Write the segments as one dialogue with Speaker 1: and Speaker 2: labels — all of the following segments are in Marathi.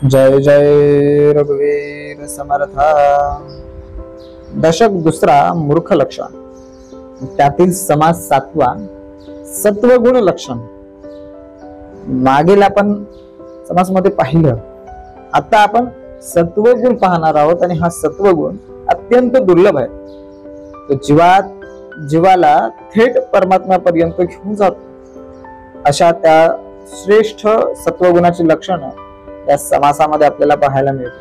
Speaker 1: जय जय रघुवीर समर्था। दशक दुसरा मूर्ख लक्षण, त्यातील समास सातवा सत्वगुण लक्षण। मागील आपण समासमध्ये पाहिलं, आता आपण सत्वगुण पाहणार आहोत आणि हा सत्वगुण अत्यंत दुर्लभ आहे। तो जीवाला थेट परमात्म्यापर्यंत घेऊन जातो। अशा त्या श्रेष्ठ सत्वगुणाची लक्षणं या समासामध्ये आपल्याला पाहायला मिळते।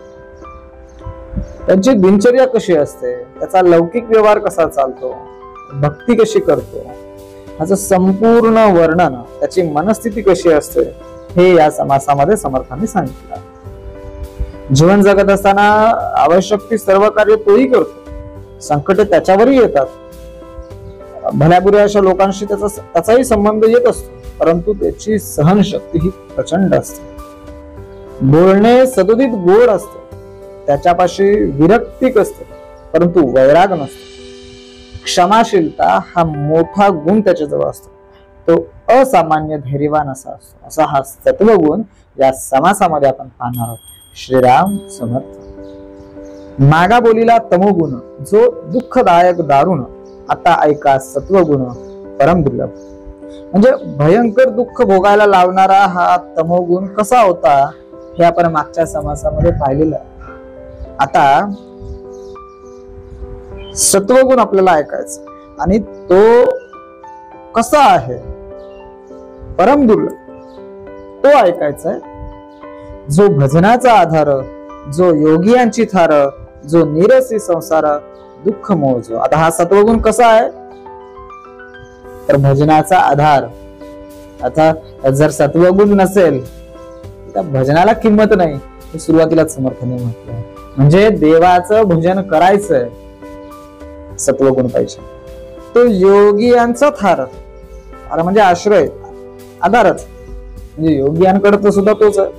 Speaker 1: त्यांची दिनचर्या कशी असते, त्याचा लौकिक व्यवहार कसा चालतो, भक्ती कशी करतो, ह्याचं संपूर्ण वर्णन, त्याची मनस्थिती कशी असते, हे या समासामध्ये समर्थांनी सांगितलं। जीवन जगत असताना आवश्यक ती सर्व कार्य तोही करतो, संकट त्याच्यावरही येतात, भल्याबुऱ्या अशा लोकांशी त्याचाही संबंध येत असतो, परंतु त्याची सहनशक्ती ही प्रचंड असते। बोलणे सदोदित गोड असते, त्याच्यापाशी विरक्तिक असते, परंतु वैराग नसतो। क्षमाशीलता हा मोठा गुण त्याच्याजवळ असतो, तो असामान्य धैर्यवान असा असतो। असा हा सत्वगुण या समासामध्ये आपण पाहणार आहोत। श्रीराम समर्थ। मागा बोलीला तमोगुण जो दुःखदायक दारुण, आता ऐका सत्वगुण परम दुर्लभ। म्हणजे भयंकर दुःख भोगायला लावणारा हा तमोगुण कसा होता हे आपण मागच्या समासामध्ये पाहिलेलं आहे। आता सत्वगुण आपल्याला ऐकायचं आणि तो कसा आहे, परम दुर्लभ, तो ऐकायचा आहे। जो भजनाचा आधार, जो योगियांची थार, जो निरसी संसार दुःख मोज। आता हा सत्वगुण कसा आहे, तर भजनाचा आधार। आता जर सत्वगुण नसेल तर भजनाला किंमत नाही, हे सुरुवातीलाच समर्थाने म्हटलं। म्हणजे देवाचं भजन करायचंय, सत्वगुण पाहिजे। तो योगियांचा थार, म्हणजे आश्रय, आधारच, म्हणजे योगियांकडे सुद्धा तोच आहे।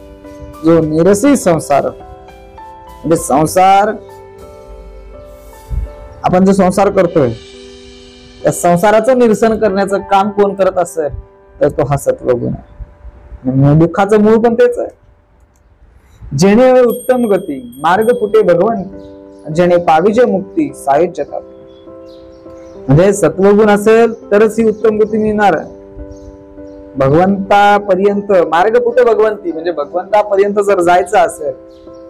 Speaker 1: जो निरसी संसार, म्हणजे संसार, आपण जो संसार करतोय त्या संसाराचं निरसन करण्याचं काम कोण करत असेल तर तो हा सत्वगुण आहे। दुःखाचं मूळ पण तेच आहे। जेणे उत्तम गती मार्ग फुटे भगवंत, जेणे पाविजे मुक्ती साहित्यतात। म्हणजे सत्वगुण असेल तरच ही उत्तम गती मिळणार आहे। भगवंतापर्यंत मार्ग फुटे भगवंती, म्हणजे भगवंतापर्यंत जर जायचं असेल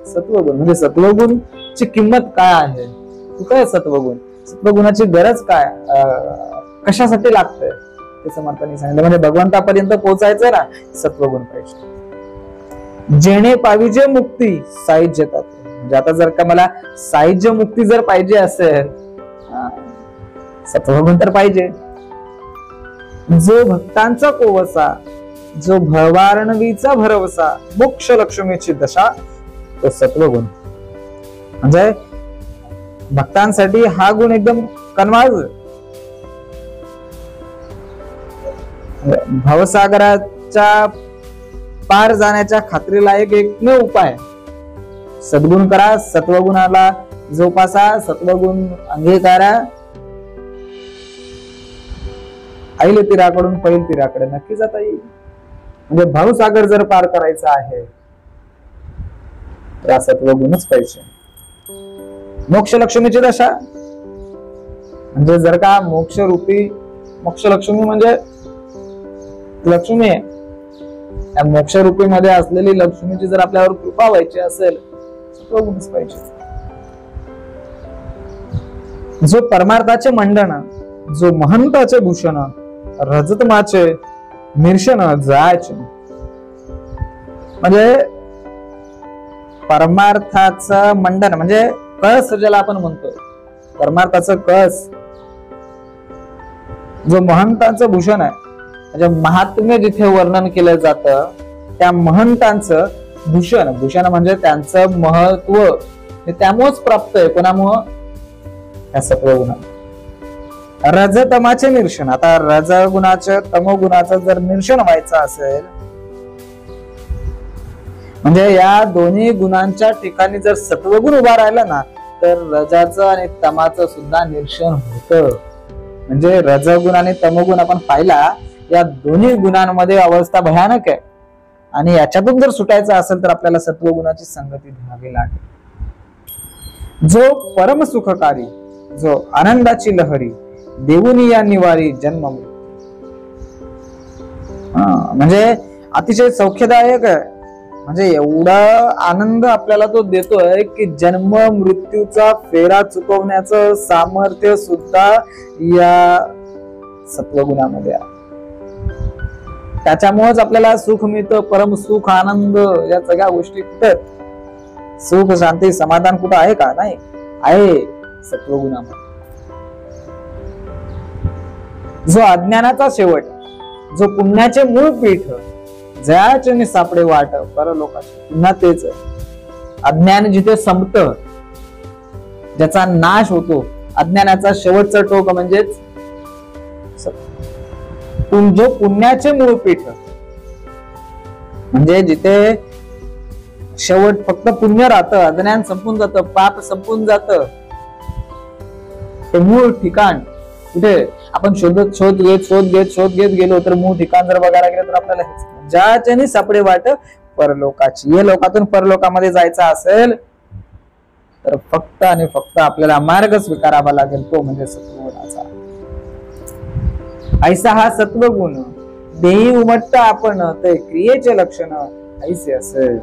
Speaker 1: सत्वगुण, म्हणजे सत्वगुणची किंमत काय आहे, काय सत्वगुण, सत्वगुणाची गरज काय, कशासाठी लागतंय ते समर्थांनी सांगितलं। म्हणजे भगवंतापर्यंत पोहोचायचं ना, सत्वगुण पाहिजे। जेणे पाविजे मुक्ती साहित्यतात, म्हणजे आता जर का मला साहित्य मुक्ती जर पाहिजे असेल, सत्वगुण तर पाहिजे। जो भक्तांचा कोवसा, जो भवारणवीचा भरवसा, मोक्ष लक्ष्मीची दशा, तो सत्वगुण। म्हणजे भक्तांसाठी हा गुण एकदम कनवाज। भवसागराच्या पार जाण्याच्या खात्रीला एकमेव उपाय, सद्गुण करा, सत्वगुणाला जोपासा, सत्वगुण अंगीकारा, आईल तीराकडून पैल तीराकडे नक्की जाता येईल। म्हणजे भवसागर जर पार करायचा आहे तर सत्वगुणच पाहिजे। मोक्ष लक्ष्मीची दशा, म्हणजे जर का मोक्ष रूपी, मोक्ष लक्ष्मी म्हणजे लक्ष्मी आहे, त्या मोक्ष रूपी मध्ये असलेली लक्ष्मीची जर आपल्यावर कृपा व्हायची असेल सत्वगुणच पाहिजे। जो परमार्थाचे मंडन, जो महंताचे भूषण, रजतमाचे निर्शन जायचे। म्हणजे परमार्थाचं मंडन म्हणजे कळस, ज्याला आपण म्हणतोय परमार्थाचं कळस, जो महंतांचं भूषण आहे, म्हणजे महात्म्य जिथे वर्णन केलं जातं त्या महंतांचं भूषण, भूषण म्हणजे त्यांचं महत्व, हे त्यामुळेच प्राप्त आहे। कोणामुळं, त्या सत्वगुणामुळे। रजतमाचे निर्शन, आता रजगुणाचं तमोगुणाचं जर निर्शन व्हायचं असेल, म्हणजे या दोन्ही गुणांच्या ठिकाणी जर सत्वगुण उभा राहिला ना तर रजाचं आणि तमाचं सुद्धा निर्शन होतं। म्हणजे रजगुण आणि तमोगुण आपण पाहिला, या दोन्ही गुणांमध्ये अवस्था भयानक आहे। आणि याच्यातून जर सुटायचं असेल तर आपल्याला सत्वगुणाची संगती घ्यावी लागेल. जो परम सुखकारी, जो आनंदाची लहरी, देऊनी या निवारी जन्म मृत्यू. म्हणजे अतिशय सौख्यदायक आहे. म्हणजे एवढा आनंद आपल्याला तो देतोय की जन्म मृत्यूचा फेरा चुकवण्याचं सामर्थ्य सुद्धा या सत्वगुणामध्ये आहे. त्याच्यामुळेच आपल्याला सुख मिळतं, परम सुख, आनंद, या सगळ्या गोष्टी कुठे, सुख शांती समाधान कुठं आहे का? नाही आहे सत्वगुणामध्ये. जो अज्ञानाचा शेवट, जो पुण्याचे मूळ पीठ, जयाचे सापडे वाट परलोकाची. पुन्हा तेच अज्ञान जिथे संपतं, ज्याचा नाश होतो, अज्ञानाचा शेवटचा टोक म्हणजेच जो पुण्याचे मूळ पीठ, म्हणजे जिथे शेवट फक्त पुण्य राहतं, अज्ञान संपून जातं, पाप संपून जातं, ते मूळ ठिकाण कुठे आपण शोध घेत गेलो तर मूळ ठिकाण जर बघायला गेलं तर आपल्याला ज्याच्याने सापडे वाट परलोकाची. या लोकातून परलोकामध्ये जायचं असेल तर फक्त आणि फक्त आपल्याला मार्ग स्वीकारावा लागेल, तो म्हणजे सत्वगुणाचा. ऐसा हा सत्वगुण देही उमटता आपण, ते क्रियेचे लक्षण ऐसे असेल.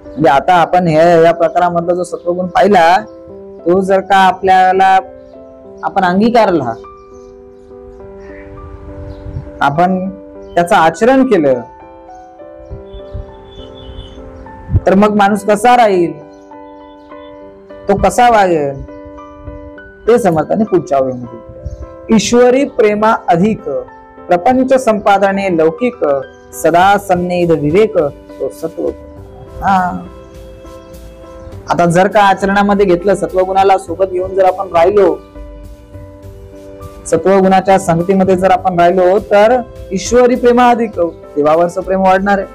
Speaker 1: म्हणजे आता आपण या प्रकारामधला जो सत्वगुण पाहिला, तो जर का आपल्याला आपण अंगीकारला, आपण त्याचं आचरण केलं, तर मग माणूस कसा राहील, तो कसा वागेल, ते समर्थाने पुढच्या वेळेमध्ये. ईश्वरी प्रेमा अधिक, प्रपंच संपादने लौकिक, सदा सन्निध विवेक, तो सत्वगुण. आता जर का आचरणामध्ये घेतलं, सत्वगुणाला सोबत घेऊन जर आपण राहिलो, सत्वगुणाच्या संगतीमध्ये जर आपण राहिलो, तर ईश्वरी प्रेमा अधिक, देवावरचं प्रेम वाढणार आहे.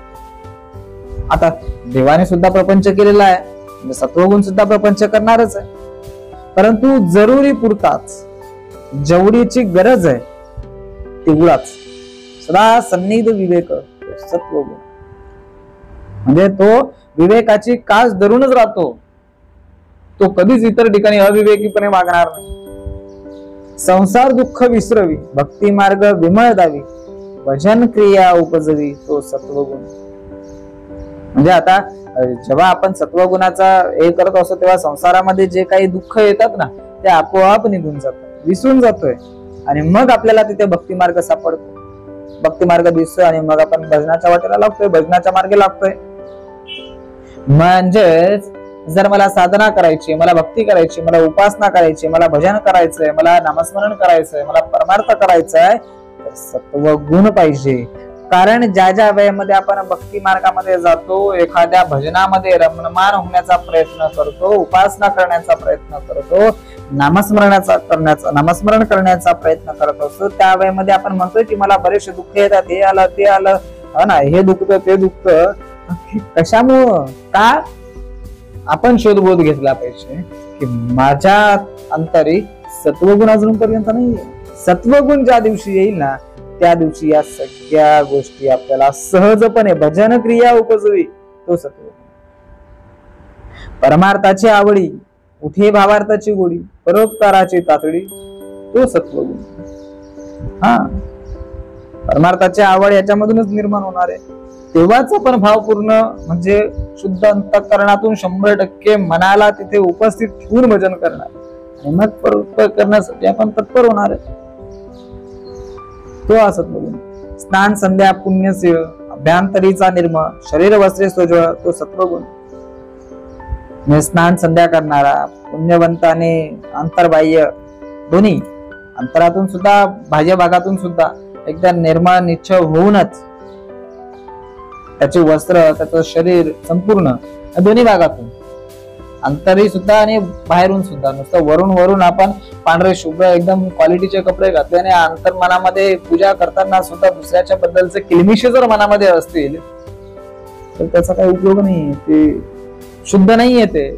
Speaker 1: आता देवाने सुद्धा प्रपंच केलेला आहे, म्हणजे सत्वगुण सुद्धा प्रपंच करणारच आहे, परंतु जरुरी पुरताच, जेवढीची गरज आहे तेवढाच. सदा सन्निध विवेक, सत्वगुण म्हणजे तो विवेकाची कास धरूनच राहतो, तो कधीच इतर ठिकाणी अविवेकीपणे वागणार नाही. संसार दुःख विसरवी, भक्ती मार्ग विमळ दावी, भजन क्रिया उपजवी, तो सत्वगुण. म्हणजे आता जेव्हा आपण सत्वगुणाचा हे करत असतो, तेव्हा संसारामध्ये जे काही दुःख येतात ना, ते आपोआप निघून जातात, विसरून जातोय, आणि मग आपल्याला तिथे भक्ती मार्ग सापडतो, भक्ती मार्ग दिसतोय, आणि मग आपण भजनाच्या वाटेला लागतोय, भजनाच्या मार्गे लागतोय. म्हणजेच जर मला साधना करायची, मला भक्ती करायची, मला उपासना करायची, मला भजन करायचंय, मला नामस्मरण करायचंय, मला परमार्थ करायचंय, तर सत्वगुण पाहिजे. कारण ज्या ज्या वेळेमध्ये आपण भक्ती मार्गामध्ये जातो, एखाद्या भजनामध्ये रममाण होण्याचा प्रयत्न करतो, उपासना करण्याचा प्रयत्न करतो, नामस्मरण करण्याचा प्रयत्न करत असतो, त्या वेळेमध्ये आपण म्हणतोय की मला बरेचसे दुःख येतात, हे आलं ते आलं, हो ना, हे दुखतं ते दुखतं. कशामुळं? का? आपण शोधबोध घेतला पाहिजे की माझ्या अंतरी सत्वगुण अजूनपर्यंत नाहीये. सत्वगुण ज्या दिवशी येईल ना, त्या दिवशी या सगळ्या गोष्टी आपल्याला सहजपणे, भजन क्रिया उपजवी, तो सत्वगुण. परमार्थाची आवडी, उठे भावार्थाची गोडी, परोपकाराची तातडी, तो सत्वगुण. परमार्थाची आवड याच्यामधूनच निर्माण होणार आहे, तेव्हाच आपण भावपूर्ण म्हणजे शुद्ध अंतःकरणातून 100% मनाला तिथे उपस्थित ठेवून भजन करणार, आणि मग परोपकार करण्यासाठी आपण तत्पर होणार आहे, तो असत बघून. स्नान संध्या पुण्यशील, अभ्यंतरीचा निर्मळ, शरीर वस्त्रे सोजवळ, तो सत्वगुण. स्नान संध्या करणारा, पुण्यवंत आणि अंतर्बाह्य दोन्ही, अंतरातून सुद्धा बाह्य भागातून सुद्धा एकदा निर्मळ निश्चय होऊनच त्याचे वस्त्र, त्याचं शरीर संपूर्ण दोन्ही भागातून, अंतरी सुद्धा आणि बाहेरून सुद्धा. नुसतं वरून आपण पांढरे शुभ्र एकदम क्वालिटीचे कपडे घातले आणि अंतर मनामध्ये पूजा करताना सुद्धा दुसऱ्याच्या बद्दलचे किलमिशे जर मनामध्ये असतील तर त्याचा काही उपयोग नाहीये, ते शुद्ध नाहीये, ते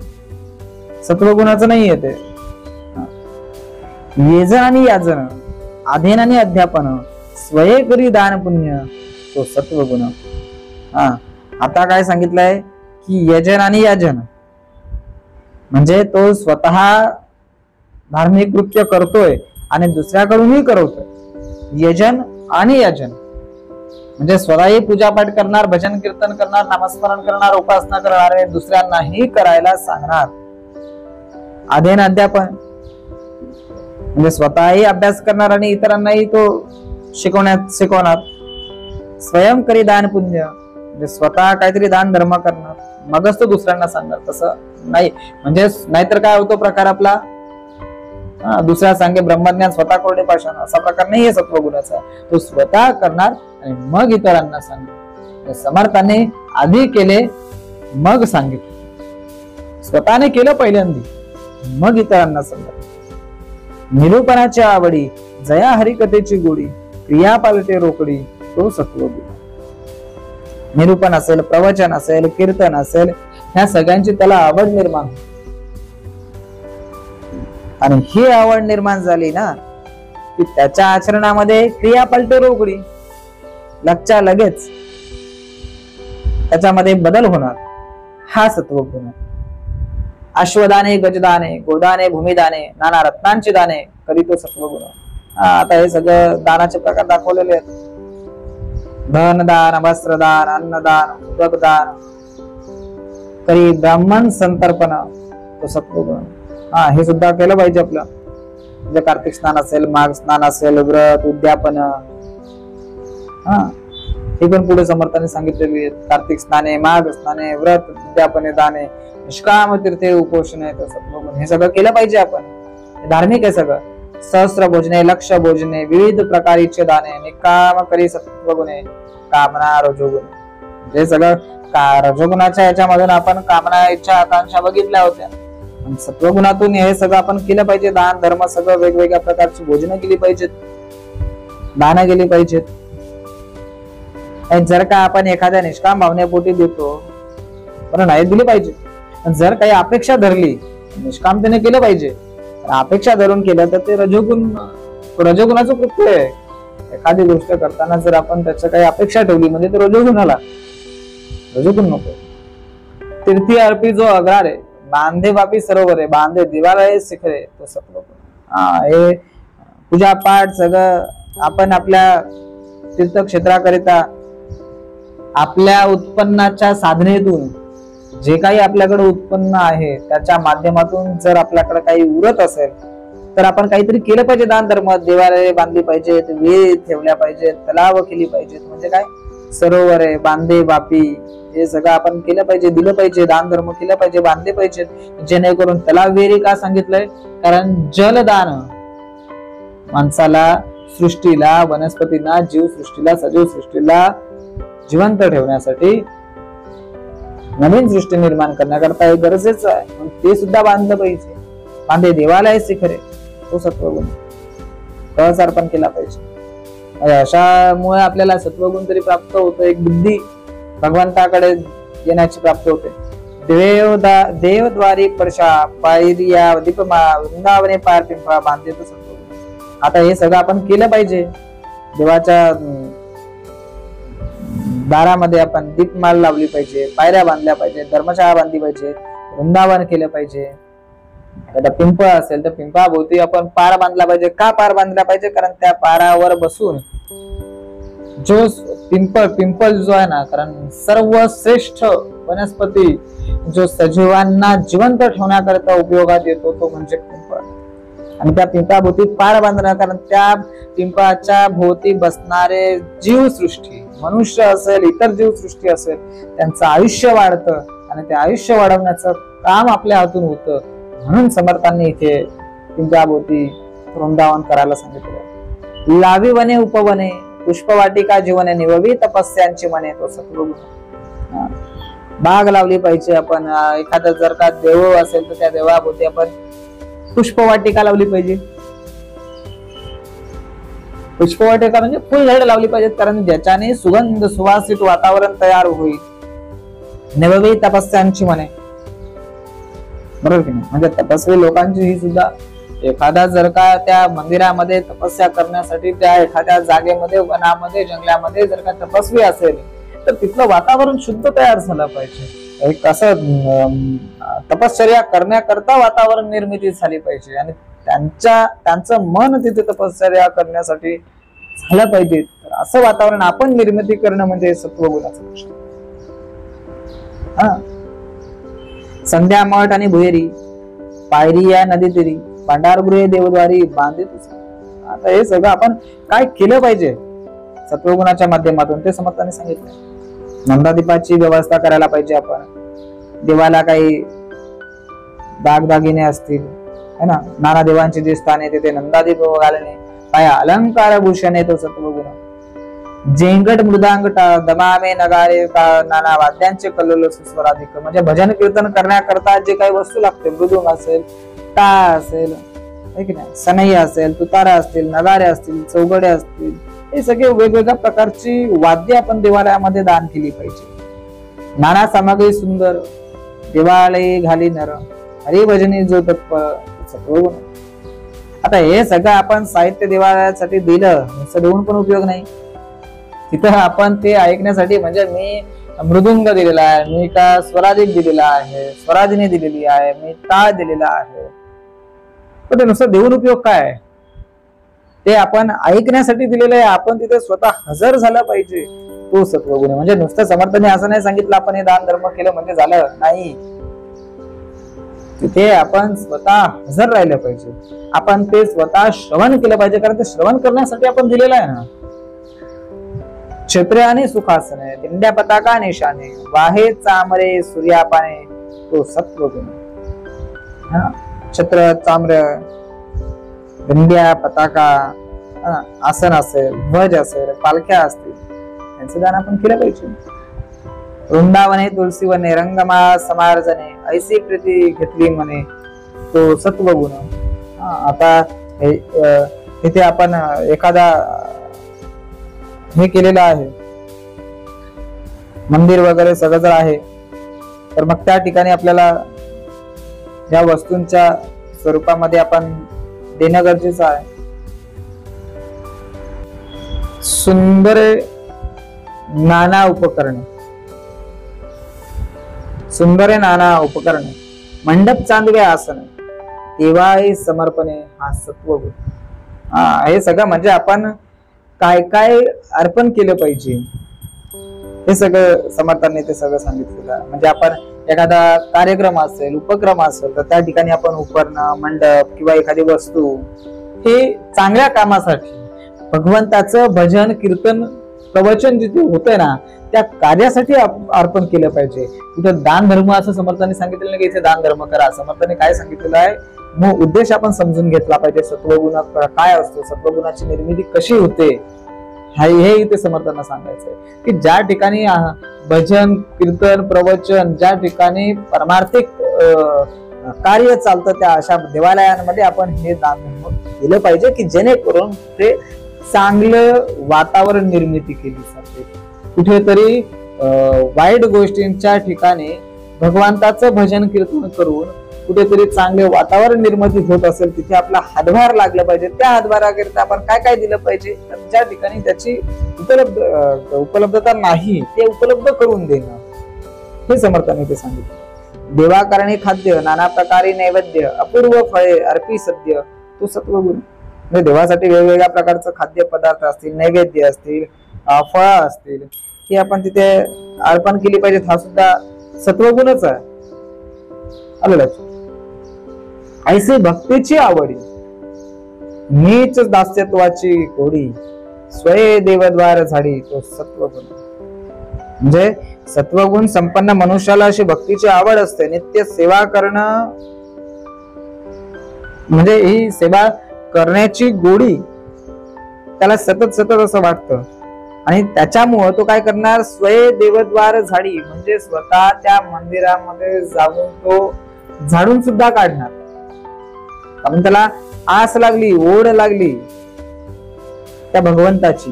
Speaker 1: सत्वगुणाचं नाहीये. ते येजन आणि याजन, अध्ययन आणि अध्यापन, स्वये करी दान पुण्य, तो सत्वगुण. आता काय सांगितलंय की यजन आणि याजन, म्हणजे तो स्वतः धार्मिक कृत्य करतोय आणि दुसऱ्याकडूनही करवतोय। यजन आणि याजन म्हणजे स्वतःही पूजापाठ करणार, भजन कीर्तन करणार, नामस्मरण करणार, उपासना करणार आणि दुसऱ्यांनाही करायला सांगणार। अध्ययन अध्यापन म्हणजे स्वतःही अभ्यास करणार आणि इतरांनाही तो शिकवणार। स्वयं करी दान पुण्य म्हणजे स्वतः काहीतरी दान धर्म करणार, मगच तो दुसऱ्यांना सांगणार। तसं नाही, म्हणजे नाहीतर काय होतो प्रकार आपला, दुसऱ्या सांगे ब्रह्मज्ञान स्वतः कोरडे पाषाण, असा प्रकार नाहीये सत्वगुणाचा। तो स्वतः करणार आणि मग इतरांना सांगणार। समर्थाने आधी केले मग सांगितले, स्वतःने केलं पहिल्यांदी मग इतरांना सांगणार। निरूपणाची आवडी जया हरिकथेची गोडी, क्रिया पालटे रोकडी तो सत्वगुण। निरूपण असेल, प्रवचन असेल, कीर्तन असेल, ह्या सगळ्यांची त्याला आवड निर्माण आणि ही आवड निर्माण झाली ना की त्याच्या आचरणामध्ये क्रिया पालटे रोकडी, लगच्या लगेच त्याच्यामध्ये बदल होणार, हा सत्वगुण आहे। अश्वदाने, गजदाने, गोदाने, भूमिदाने, नाना रत्नांची दाने करी तो सत्वगुण। आता हे सगळं दानाचे प्रकार दाखवलेले आहेत। धनदान, वस्त्रदान, अन्नदान, उदकदान करी ब्राह्मण संतर्पण तो सत्वगुण। हे सुद्धा केलं पाहिजे आपलं, म्हणजे कार्तिक स्नान असेल, माघ स्नान असेल, व्रत, उद्यापन, हे पण पुढे समर्थाने सांगितलेली आहेत। कार्तिक स्नाने, माघ स्नाने, व्रत, उद्यापने, दाने, निष्काम तीर्थे, उपोषणे तो सत्वगुण। हे सगळं केलं पाहिजे आपण, धार्मिक आहे सगळं। सहस्त्र भोजने, लक्ष भोजने, विविध प्रकारचे दाने, निकाम करी सत्वगुणे, कामना रजोगुणे। हे सगळं रजोगुणाच्या याच्यामधून आपण कामना, इच्छा, आकांक्षा बघितल्या होत्या, सत्वगुणातून हे सगळं आपण केलं पाहिजे। दान धर्म सगळं वेगवेगळ्या प्रकारची भोजनं केली पाहिजेत, दानं केली पाहिजेत। जर का आपण एखाद्या निष्काम भावनेपोटी देतो पण नाही दिली पाहिजे, जर काही अपेक्षा धरली निष्कामतेने केलं पाहिजे, अपेक्षा धरून केलं तर ते रजोगुणाचं कृत्य आहे। एखादी गोष्ट करताना जर आपण त्याच्या काही अपेक्षा ठेवली म्हणजे ते रजोगुण नको। तीर्थी अर्पी जो अग्रारे, बांधे वापी सरोवरे, बांधे दिवाळे शिखरे तो सत्वगुण। हे पूजा पाठ सगळं आपण आपल्या तीर्थक्षेत्राकरिता आपल्या उत्पन्नाच्या साधनेतून जे काही आपल्याकडे उत्पन्न आहे त्याच्या माध्यमातून जर आपल्याकडे काही उरत असेल तर आपण काहीतरी केलं पाहिजे। दान धर्म, देवालये बांधली पाहिजेत, विहीर ठेवल्या पाहिजेत, तलाव केली पाहिजेत, म्हणजे काय सरोवरे, बांधे वापी हे सगळं आपण केलं पाहिजे, दिलं पाहिजे, दान धर्म केलं पाहिजे, बांधले पाहिजेत, जेणेकरून तलाव विहिरी का सांगितलंय, कारण जलदान माणसाला, सृष्टीला, वनस्पतींना, जीवसृष्टीला, सजीव सृष्टीला जिवंत ठेवण्यासाठी, नवीन सृष्टी निर्माण करण्याकरता हे गरजेचं आहे, म्हणून ते सुद्धा बांधलं पाहिजे। बांधे देवालय शिखरे तो सत्वगुण, कळस अर्पण केला पाहिजे। अशामुळे आपल्याला सत्वगुण तरी प्राप्त होतो, एक बुद्धी भगवंताकडे येण्याची प्राप्त होते। देवद्वारी परशा, पायरिया दीपमा, वृंदावने पार पिंपळा, बांधे तो सत्वगुण। आता हे सगळं आपण केलं पाहिजे। देवाच्या दारामध्ये आपण दीपमाल लावली पाहिजे, पायऱ्या बांधल्या पाहिजे, धर्मशाळा बांधली पाहिजे, वृंदावन केलं पाहिजे। एखादा पिंपळ असेल तर पिंपळाभोवती आपण पार बांधला पाहिजे। का पार बांधला पाहिजे, कारण त्या पारावर बसून जो पिंपळ जो आहे ना, कारण सर्वश्रेष्ठ वनस्पती जो सजीवांना जिवंत ठेवण्याकरता उपयोगात येतो तो म्हणजे पिंपळ। आणि त्या पिंपळाभोवती पार बांधणार, कारण त्या पिंपळाच्या भोवती बसणारे जीवसृष्टी, मनुष्य असेल, इतर जीवसृष्टी असेल, त्यांचं आयुष्य वाढतं आणि ते आयुष्य वाढवण्याचं काम आपल्या हातून होतं। म्हणून समर्थांनी इथे पिंपळाभोवती वृंदावन करायला सांगितलं। लावी वने उपवने, पुष्पवाटिका जीवने, निववी तपस्यांची मने तो सत्वगुण। बाग लावली पाहिजे आपण। एखादा जर का देव असेल तर त्या देवाभोवती आपण पुष्पवाटिका लावली पाहिजे। पुष्पवाटिका म्हणजे फुलझाडं लावली पाहिजेत, कारण ज्याच्याने सुगंध सुवासित वातावरण तयार होईल। निववी तपस्यांची मने, बरोबर की नाही, म्हणजे तपस्वी लोकांची ही सुद्धा, एखादा जर का त्या मंदिरामध्ये तपस्या करण्यासाठी त्या एखाद्या जागेमध्ये, वनामध्ये, जंगलामध्ये जर का तपस्वी असेल तर तिथलं वातावरण शुद्ध तयार झालं पाहिजे, एक असं तपश्चर्या करण्याकरता वातावरण निर्मिती झाली पाहिजे आणि त्यांचं मन तिथे तपश्चर्या करण्यासाठी झालं पाहिजे. तर असं वातावरण आपण निर्मिती करणं म्हणजे सत्वगुणाचं लक्षण. संध्या मठ आणि भुहेरी पायरी या नदी तीरी भांडारगृहे देवद्वारी बांधित. आता हे सगळं आपण काय केलं पाहिजे सत्वगुणाच्या माध्यमातून ते समर्थांनी सांगितलं. नंदादीपाची व्यवस्था करायला पाहिजे आपण. देवाला काही दागदागिने असतील है ना, नाना देवांची जे स्थान आहे तिथे नंदादीप घालणे, काय अलंकार भूषण आहे तो सत्वगुण. जेंगट मृदांग दमामे नगारे नाना वाद्यांचे कल्लोल सुस्वराधिक, म्हणजे भजन कीर्तन करण्याकरता जे काही वस्तू लागते, मृदुंग असेल, टाळ असेल, सनई असेल, तुतारा असतील, नगारे असतील, चौघडे असतील, हे सगळे वेगवेगळ्या प्रकारची वाद्य आपण देवालयामध्ये दान केली पाहिजे. नाना सामग्री सुंदर देवालय घाली नर हरिभजनी जो तत्पर सत्वगुण. आता हे सगळं आपण साहित्य देवालयासाठी दिलं, नुसतं देऊन पण उपयोग नाही. तिथं आपण ते ऐकण्यासाठी, म्हणजे मी मृदुंग दिलेला आहे, मी का स्वराधिक दिलेला आहे, स्वराधिनी दिलेली आहे, मी टाळ दिलेला आहे, पण ते नुसतं देऊन उपयोग काय? ते आपण ऐकण्यासाठी दिलेलं आहे. आपण तिथे स्वतः हजर झालं पाहिजे, तो सत्वगुण. म्हणजे नुसतं समर्थाने असं नाही सांगितलं आपण हे दान धर्म केलं म्हणजे झालं नाही. तिथे आपण स्वतः हजर राहिलं पाहिजे, आपण ते स्वतः श्रवण केलं पाहिजे, कारण ते श्रवण करण्यासाठी आपण दिलेलं आहे ना. छत्र आणि सुखासने दिंड्या पताका निशाने वाहे चामरे सूर्यापाने तो सत्वगुण. छत्र, चामर, दिंड्या, पताका, आसन असेल, ध्वज असेल, पालख्या असतील, यांचं दान आपण केलं पाहिजे. वृंदावने तुलसीवने रंगमा समार्जने ऐसी प्रीती घेतली म्हणे तो सत्वगुण. आता इथे आपण एखादा हे केलेलं आहे, मंदिर वगैरे सगळं जर आहे, तर मग त्या ठिकाणी आपल्याला या वस्तूंच्या स्वरूपामध्ये आपण देणं गरजेचं आहे. सुंदर नाना उपकरणे, सुंदर नाना उपकरणे, मंडप चांदवे आसन तेव्हाही समर्पणे हा सत्वगुण. हे सगळं म्हणजे आपण काय काय अर्पण केलं पाहिजे हे सगळं समर्थांनी ते सगळं सांगितलेलं. म्हणजे आपण एखादा कार्यक्रम असेल, उपक्रम असेल, तर त्या ठिकाणी आपण उपकरणं, मंडप किंवा एखादी वस्तू हे चांगल्या कामासाठी, भगवंताचं भजन कीर्तन प्रवचन जिथे होतंय ना त्या कार्यासाठी अर्पण केलं पाहिजे. तिथं दान धर्म असं समर्थांनी सांगितलेलं नाही की इथे दान धर्म करा. समर्थांनी काय सांगितलेलं आहे, मग उद्देश आपण समजून घेतला पाहिजे. सत्वगुण काय असतो, सत्वगुणाची निर्मिती कशी होते, हे इथे समर्थांना सांगायचंय की ज्या ठिकाणी भजन कीर्तन प्रवचन, ज्या ठिकाणी परमार्थिक कार्य चालतं, त्या अशा देवालयांमध्ये आपण हे दान धर्म केलं पाहिजे की जेणेकरून ते चांगलं वातावरण निर्मिती केली जाते. कुठेतरी वाईट गोष्टींच्या ठिकाणी भगवंताचं भजन कीर्तन करून कुठेतरी चांगले वातावरण निर्मिती होत असेल, तिथे आपला हातभार लागला पाहिजे. त्या हातभाराकरिता आपण काय काय दिलं पाहिजे, तर ज्या ठिकाणी त्याची उपलब्धता नाही ते उपलब्ध करून देणं, हे समर्थांनी ते सांगितलं. देवाकारणी खाद्य नाना प्रकारे नैवेद्य अपूर्व फळे अर्पी सद्य तो सत्वगुण. म्हणजे देवासाठी वेगवेगळ्या प्रकारचं खाद्य पदार्थ असतील, नैवेद्य असतील, फळं असतील, ही आपण तिथे अर्पण केली पाहिजेत. हा सुद्धा सत्वगुणच आहे. आलं लक्षात. ऐसे भक्तीची आवडी नीच दास्यत्वाची कोडी स्वय देवद्वार झाडी तो सत्वगुण. म्हणजे सत्वगुण संपन्न मनुष्याला अशी भक्तीची आवड असते. नित्य सेवा करणं म्हणजे ही सेवा करण्याची गोडी त्याला सतत सतत असं वाटतं आणि त्याच्यामुळं तो काय करणार, स्वय देवद्वार झाडी म्हणजे स्वतः त्या मंदिरामध्ये जाऊन तो झाडून सुद्धा काढणार. कारण त्याला आस लागली, ओढ लागली त्या भगवंताची.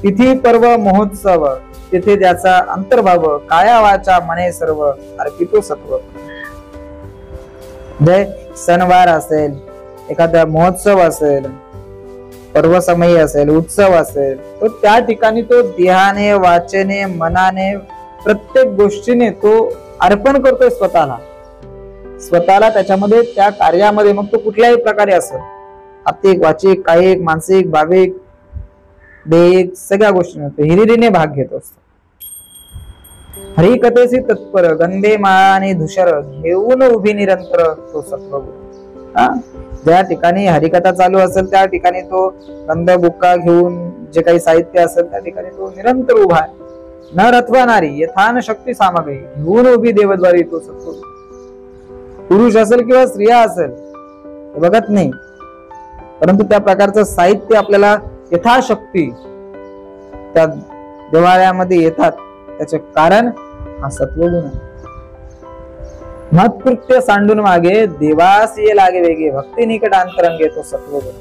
Speaker 1: तिथी पर्व महोत्सव तिथे त्याचा अंतर्भाव काया वाचा मने सर्व अर्पितो सत्व. जय सणवार असेल, एखादा महोत्सव असेल, पर्वसमयी असेल, उत्सव असेल, तो त्या ठिकाणी तो देहाने, वाचेने, मनाने, प्रत्येक गोष्टीने तो अर्पण करतोय स्वतःला त्याच्यामध्ये, त्या कार्यामध्ये. मग तो कुठल्याही प्रकारे असेल, आत्मिक, वाचिक, कायिक, मानसिक, भाविक, देहिक, सगळ्या गोष्टी हिरिरीने भाग घेत असतो. हरिकथेसी तत्पर, गंधे माळा आणि धुषर घेऊन उभी निरंतर तो सत्वगुण. ज्या ठिकाणी हरिकथा चालू असेल त्या ठिकाणी तो गंध बुक्का घेऊन, जे काही साहित्य असेल त्या ठिकाणी तो निरंतर उभा आहे. नर अथवा नारी यथान शक्ती सामग्री घेऊन उभी देवद्वारी तो सत्वगुण. पुरुष असेल किंवा स्त्रिया असेल बघत नाही, परंतु त्या प्रकारचं साहित्य आपल्याला यथाशक्ती त्या देवालयामध्ये येतात. त्याचे कारण हा सत्वगुण आहे. महत्कृत्य सांडून मागे देवास ये लागे वेगे, भक्ती निकट अंतरंगे तो सत्वगुण.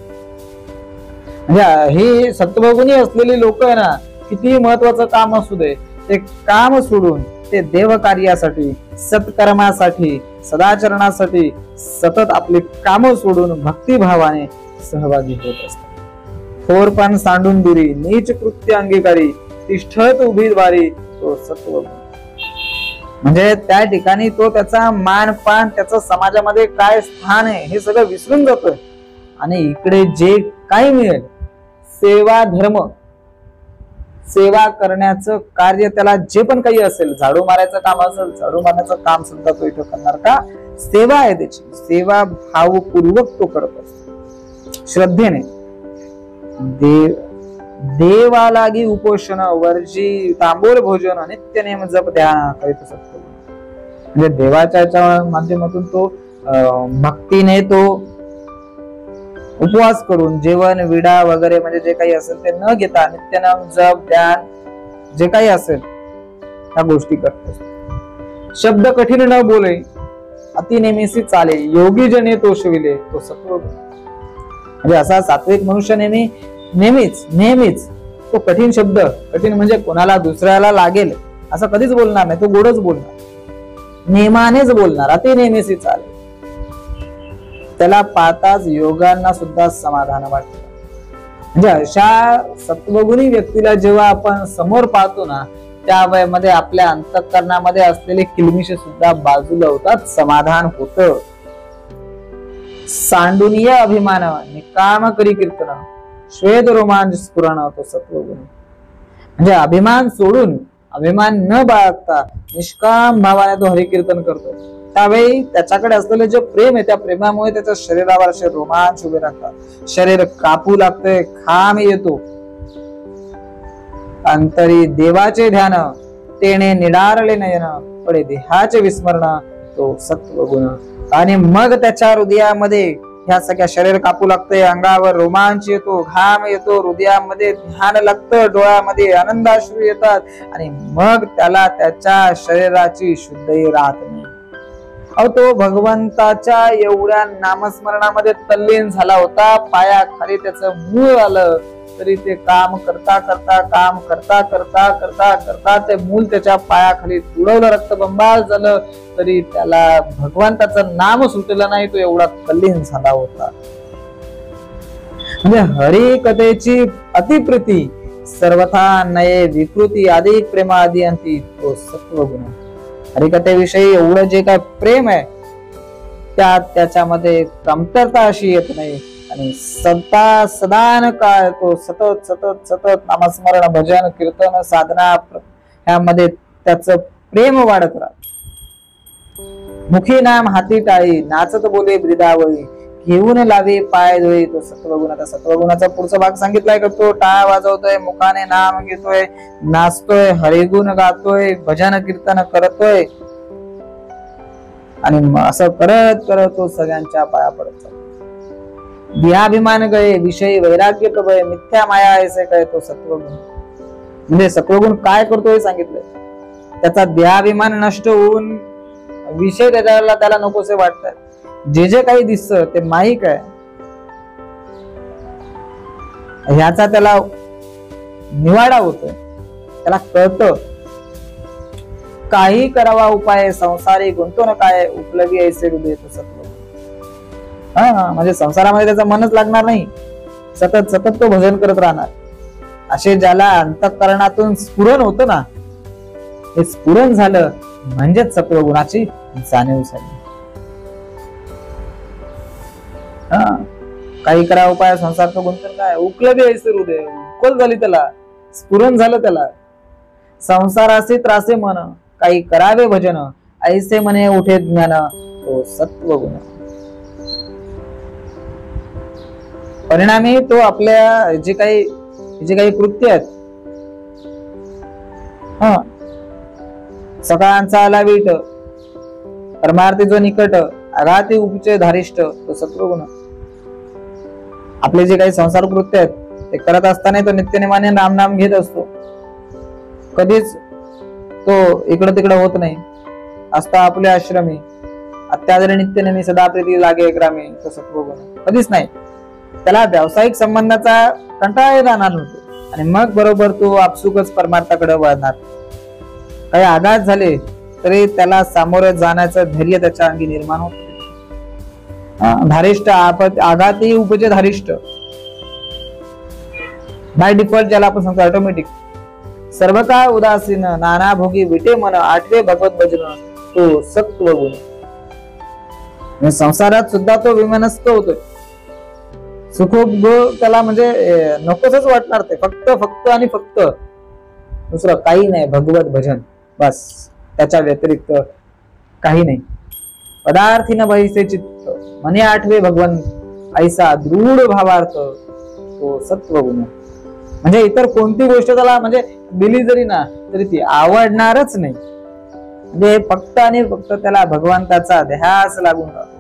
Speaker 1: म्हणजे ही सत्वगुणी असलेली लोक आहे ना, किती महत्वाचं काम असू दे, ते काम सोडून ते देव कार्यासाठी, सत्कर्मासाठी, सदाचरणासाठी सतत आपली कामं सोडून भक्तिभावाने सहभागी होत असतात. थोरपण सांडून दुरी, नीच कृत्य अंगीकारी, तिष्ठत उभी द्वारी तो सत्वगुण. म्हणजे त्या ठिकाणी तो त्याचा मानपान, त्याचं समाजामध्ये काय स्थान आहे हे सगळं विसरून जातोय. आणि इकडे जे काही मिळेल, सेवा धर्म, सेवा करण्याचं कार्य, त्याला जे पण काही असेल, झाडू मारायचं काम असेल, झाडू मारण्याचं काम सुद्धा तो इथं करणार. का? सेवा आहे त्याची, सेवा भावपूर्वक तो करत असतो, श्रद्धेने. देवालागी उपोषण, वर्जी तांबूल भोजन, नित्य नेम जप ध्यान करीत असतो. म्हणजे देवाच्या माध्यमातून तो भक्तीने तो उपवास करून, जेवण, विडा वगैरे म्हणजे जे काही असेल ते न घेता नित्यनेम जप ध्यान जे काही असेल त्या गोष्टी करत असतो. शब्द कठीण न बोले, अति नेहमीसी चाले, योगी जने तो शिविले तो सत्वगुण. म्हणजे असा सात्विक मनुष्य नेहमीच तो कठीण शब्द, कठीण म्हणजे कोणाला दुसऱ्याला लागेल असं कधीच बोलणार नाही. तो गोडच बोलणार, नेमानेच बोलणार, अति नेहमीसी चाले. त्याला पाहताच योगांना सुद्धा समाधान वाटतं. म्हणजे अशा सत्वगुणी व्यक्तीला जेव्हा आपण समोर पाहतो ना, त्या वयामध्ये आपल्या अंतःकरणामध्ये असलेले किलमिशे सुद्धा बाजूला होतात, समाधान होतं. सांडूनिय अभिमान, निकाम करी कीर्तन, श्वेत रोमांच स्फुरण तो सत्वगुण. म्हणजे अभिमान सोडून, अभिमान न बाळगता निष्काम भावाने तो हरिकीर्तन करतो. त्यावेळी त्याच्याकडे असलेले जे प्रेम आहे, त्या प्रेमामुळे त्याच्या शरीरावर असे रोमांच उभे राहतात, शरीर कापू लागते, खाम येतो. अंतरी देवाचे ध्यान, तेने निडारले नयन, पडे देहाचे विस्मरण तो सत्वगुण. आणि मग त्याच्या हृदयामध्ये ह्या सगळ्या शरीर कापू लागते, अंगावर रोमांच येतो, घाम येतो, हृदयामध्ये ध्यान लागतं, डोळ्यामध्ये आनंदाश्रू येतात. आणि मग त्याला त्याच्या शरीराची शुद्धही राहत नाही. तो भगवंताच्या एवढ्या नामस्मरणामध्ये तल्लीन झाला होता, पायाखाली त्याचं मूळ आलं तरी ते काम करता करता ते मूल त्याच्या पायाखाली तुडवलं, रक्तबंबाळ झालं तरी त्याला भगवंताचं नाम सुटलं नाही. तो एवढा तल्लीन झाला होता. म्हणजे हरी कथेची अतिप्रीती, सर्वथा नये विकृती, आदी प्रेमादी अंती तो सत्वगुण. हरिकथेविषयी एवढं जे काय प्रेम आहे त्याच्यामध्ये कमतरता अशी येत नाही. आणि सदान काळ तो सतत नामस्मरण, भजन, कीर्तन, साधना ह्यामध्ये त्याचं प्रेम वाढत राहत. मुखी नाम हाती टाळी, नाचत बोले ब्रिदावळी, घेऊन लावे पाय धुळे तो सत्वगुण. आता सत्वगुणाचा पुढचा भाग सांगितलाय का तो टाळ वाजवतोय, मुखाने नाम घेतोय, नाचतोय, हरिगुण गातोय, भजन कीर्तन करतोय. आणि असं करत तो सगळ्यांच्या पाया पडतो. देहाभिमान गळे, विषयी वैराग्य प्रभय, मिथ्या माया ऐसे कळे तो सत्वगुण. म्हणजे सत्वगुण काय करतो हे सांगितलंय. त्याचा देहाभिमान नष्ट होऊन विषय त्याला नकोसे वाटतात. जे काही दिसतं ते माईक आहे, ह्याचा त्याला निवाडा होतोय, त्याला कळतं. काही करावा उपाय, संसारी गुंतवणूक काय, उपलगी ऐसे हृदय तो सत्वगुण. म्हणजे संसारामध्ये त्याचं मनच लागणार नाही. सतत सतत तो भजन करत राहणार. असे ज्याला अंतःकरणातून स्फुरण होतं ना, हे स्फुरण झालं म्हणजेच सत्वगुणाची जाणीव झाली. काही करा उपाय संसार तो गुंतन काय उकल बी ऐसे हृदय, उकल झाली त्याला, स्फुरण झालं त्याला. संसाराचे त्रासे मन, काही करावे भजन, ऐसे मने उठे ज्ञान, तो सत्वगुण. परिणामी तो आपल्या जे काही कृत्य आहेत, सकाळचा आला वीट, परमार्थी जो निकट, आघाती उपचे धारिष्ट, तो सत्वगुण. आपले जे काही संसार कृत्य आहेत ते करत असताना तो नित्यनेमाने नाम घेत असतो. कधीच तो इकडं तिकडं होत नाही. असता आपले आश्रमी, अत्यादरी नित्यनेमी सदा प्रीती लागे ग्रामी, तो सत्वगुण. कधीच नाही. त्याला व्यावसायिक संबंधाचा कंटाळा राहणार नव्हतो आणि मग बरोबर तो आपसुकच परमार्थाकडे वळणार. काही आघात झाले तरी त्याला सामोरे जाण्याचं धैर्य त्याच्या अंगी निर्माण होत. धारिष्ट आघातही उपजे धारिष्ट, बाय डिफॉल्ट ज्याला आपण सांगतो ऑटोमॅटिक. सर्व काळ उदासीन, नाना भोगी विटे मन, आठवे भगवत भजन, तो सत्वगुण. संसारात सुद्धा तो विमनस्क होतोय. सुखोपभोग त्याला म्हणजे नकोसच वाटणार. ते फक्त आणि फक्त दुसरं काही नाही, भगवत भजन बस. त्याच्या व्यतिरिक्त काही नाही. पदार्थी न बहिसे चित्त, मने आठवे भगवंत, ऐसा दृढ भावार्थ, तो सत्वगुण. म्हणजे इतर कोणती गोष्ट त्याला म्हणजे दिली जरी ना तरी ती आवडणारच नाही. म्हणजे फक्त आणि फक्त त्याला भगवंताचा ध्यास लागून राहतो.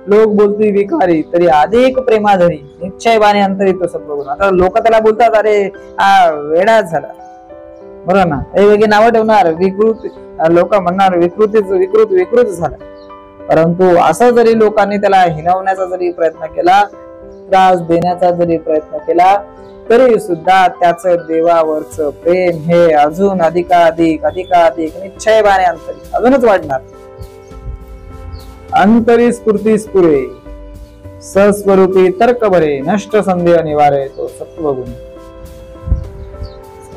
Speaker 1: लोक बोलती विकारी तरी अधिक प्रेमाधरी, निश्चय बाणे अंतरी, तो सत्वगुण. आता लोक त्याला बोलतात अरे हा वेडा झाला, बरोबर ना, वेगवेगळी नावं ठेवणार, विकृत लोक म्हणणार विकृत झाला. परंतु असं जरी लोकांनी त्याला हिनवण्याचा जरी प्रयत्न केला, त्रास देण्याचा जरी प्रयत्न केला, तरी सुद्धा त्याचं देवावरच प्रेम हे अजून अधिकाधिक निश्चय बाणे अंतरी अजूनच वाढणार. अंतरी स्फूर्ती स्फुरे, सस्वरूपी तर्क बरे, नष्ट संदेह निवारे, तो सत्वगुण.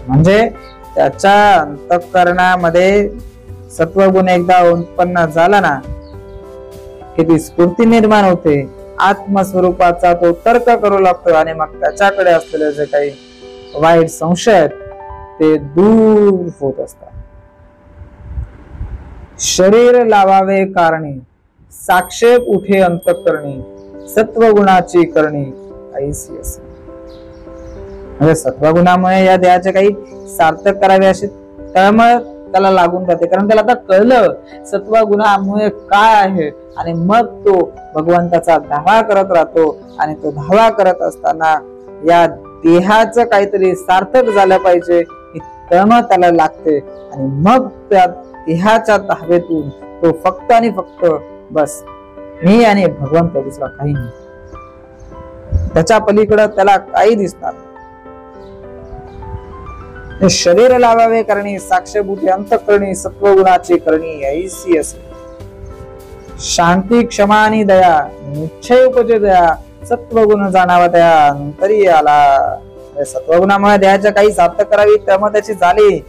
Speaker 1: म्हणजे त्याच्या अंतःकरणामध्ये सत्वगुण एकदा उत्पन्न झाला ना की ती स्फूर्ती निर्माण होते. आत्मस्वरूपाचा तो तर्क करू लागतो आणि मग त्याच्याकडे असलेले जे काही वाईट संशय आहेत ते दूर होत असतात. शरीर लावावे कारणी, साक्षेप उठे अंतःकरणी, सत्वगुणाची करणी ऐसी असे. म्हणजे सत्वगुणामुळे या देहाचे काही सार्थक करावे असे तळमळ त्याला लागून जाते. कारण त्याला आता कळलं सत्वगुणामुळे काय आहे आणि मग तो भगवंताचा धावा करत राहतो. आणि तो धावा करत असताना या देहाचं काहीतरी सार्थक झालं पाहिजे ही तळमळ त्याला लागते. आणि मग त्या देहाच्या धावेतून तो फक्त आणि फक्त बस मी आणि भगवंत, दुसरा काही नाही. त्याच्या पलीकडे त्याला काही दिसणार. शरीर लावावे करणी, साक्षभूती अंतःकरणी, सत्वगुणाची करणी ऐसी असे. शांती क्षमा आणि दया, निश्चय उपजे दया, सत्वगुण जाणावा त्या अंतरी आला. सत्वगुणामुळे देहाच्या काही सार्थक करावी त्यामुळे त्याची झाली.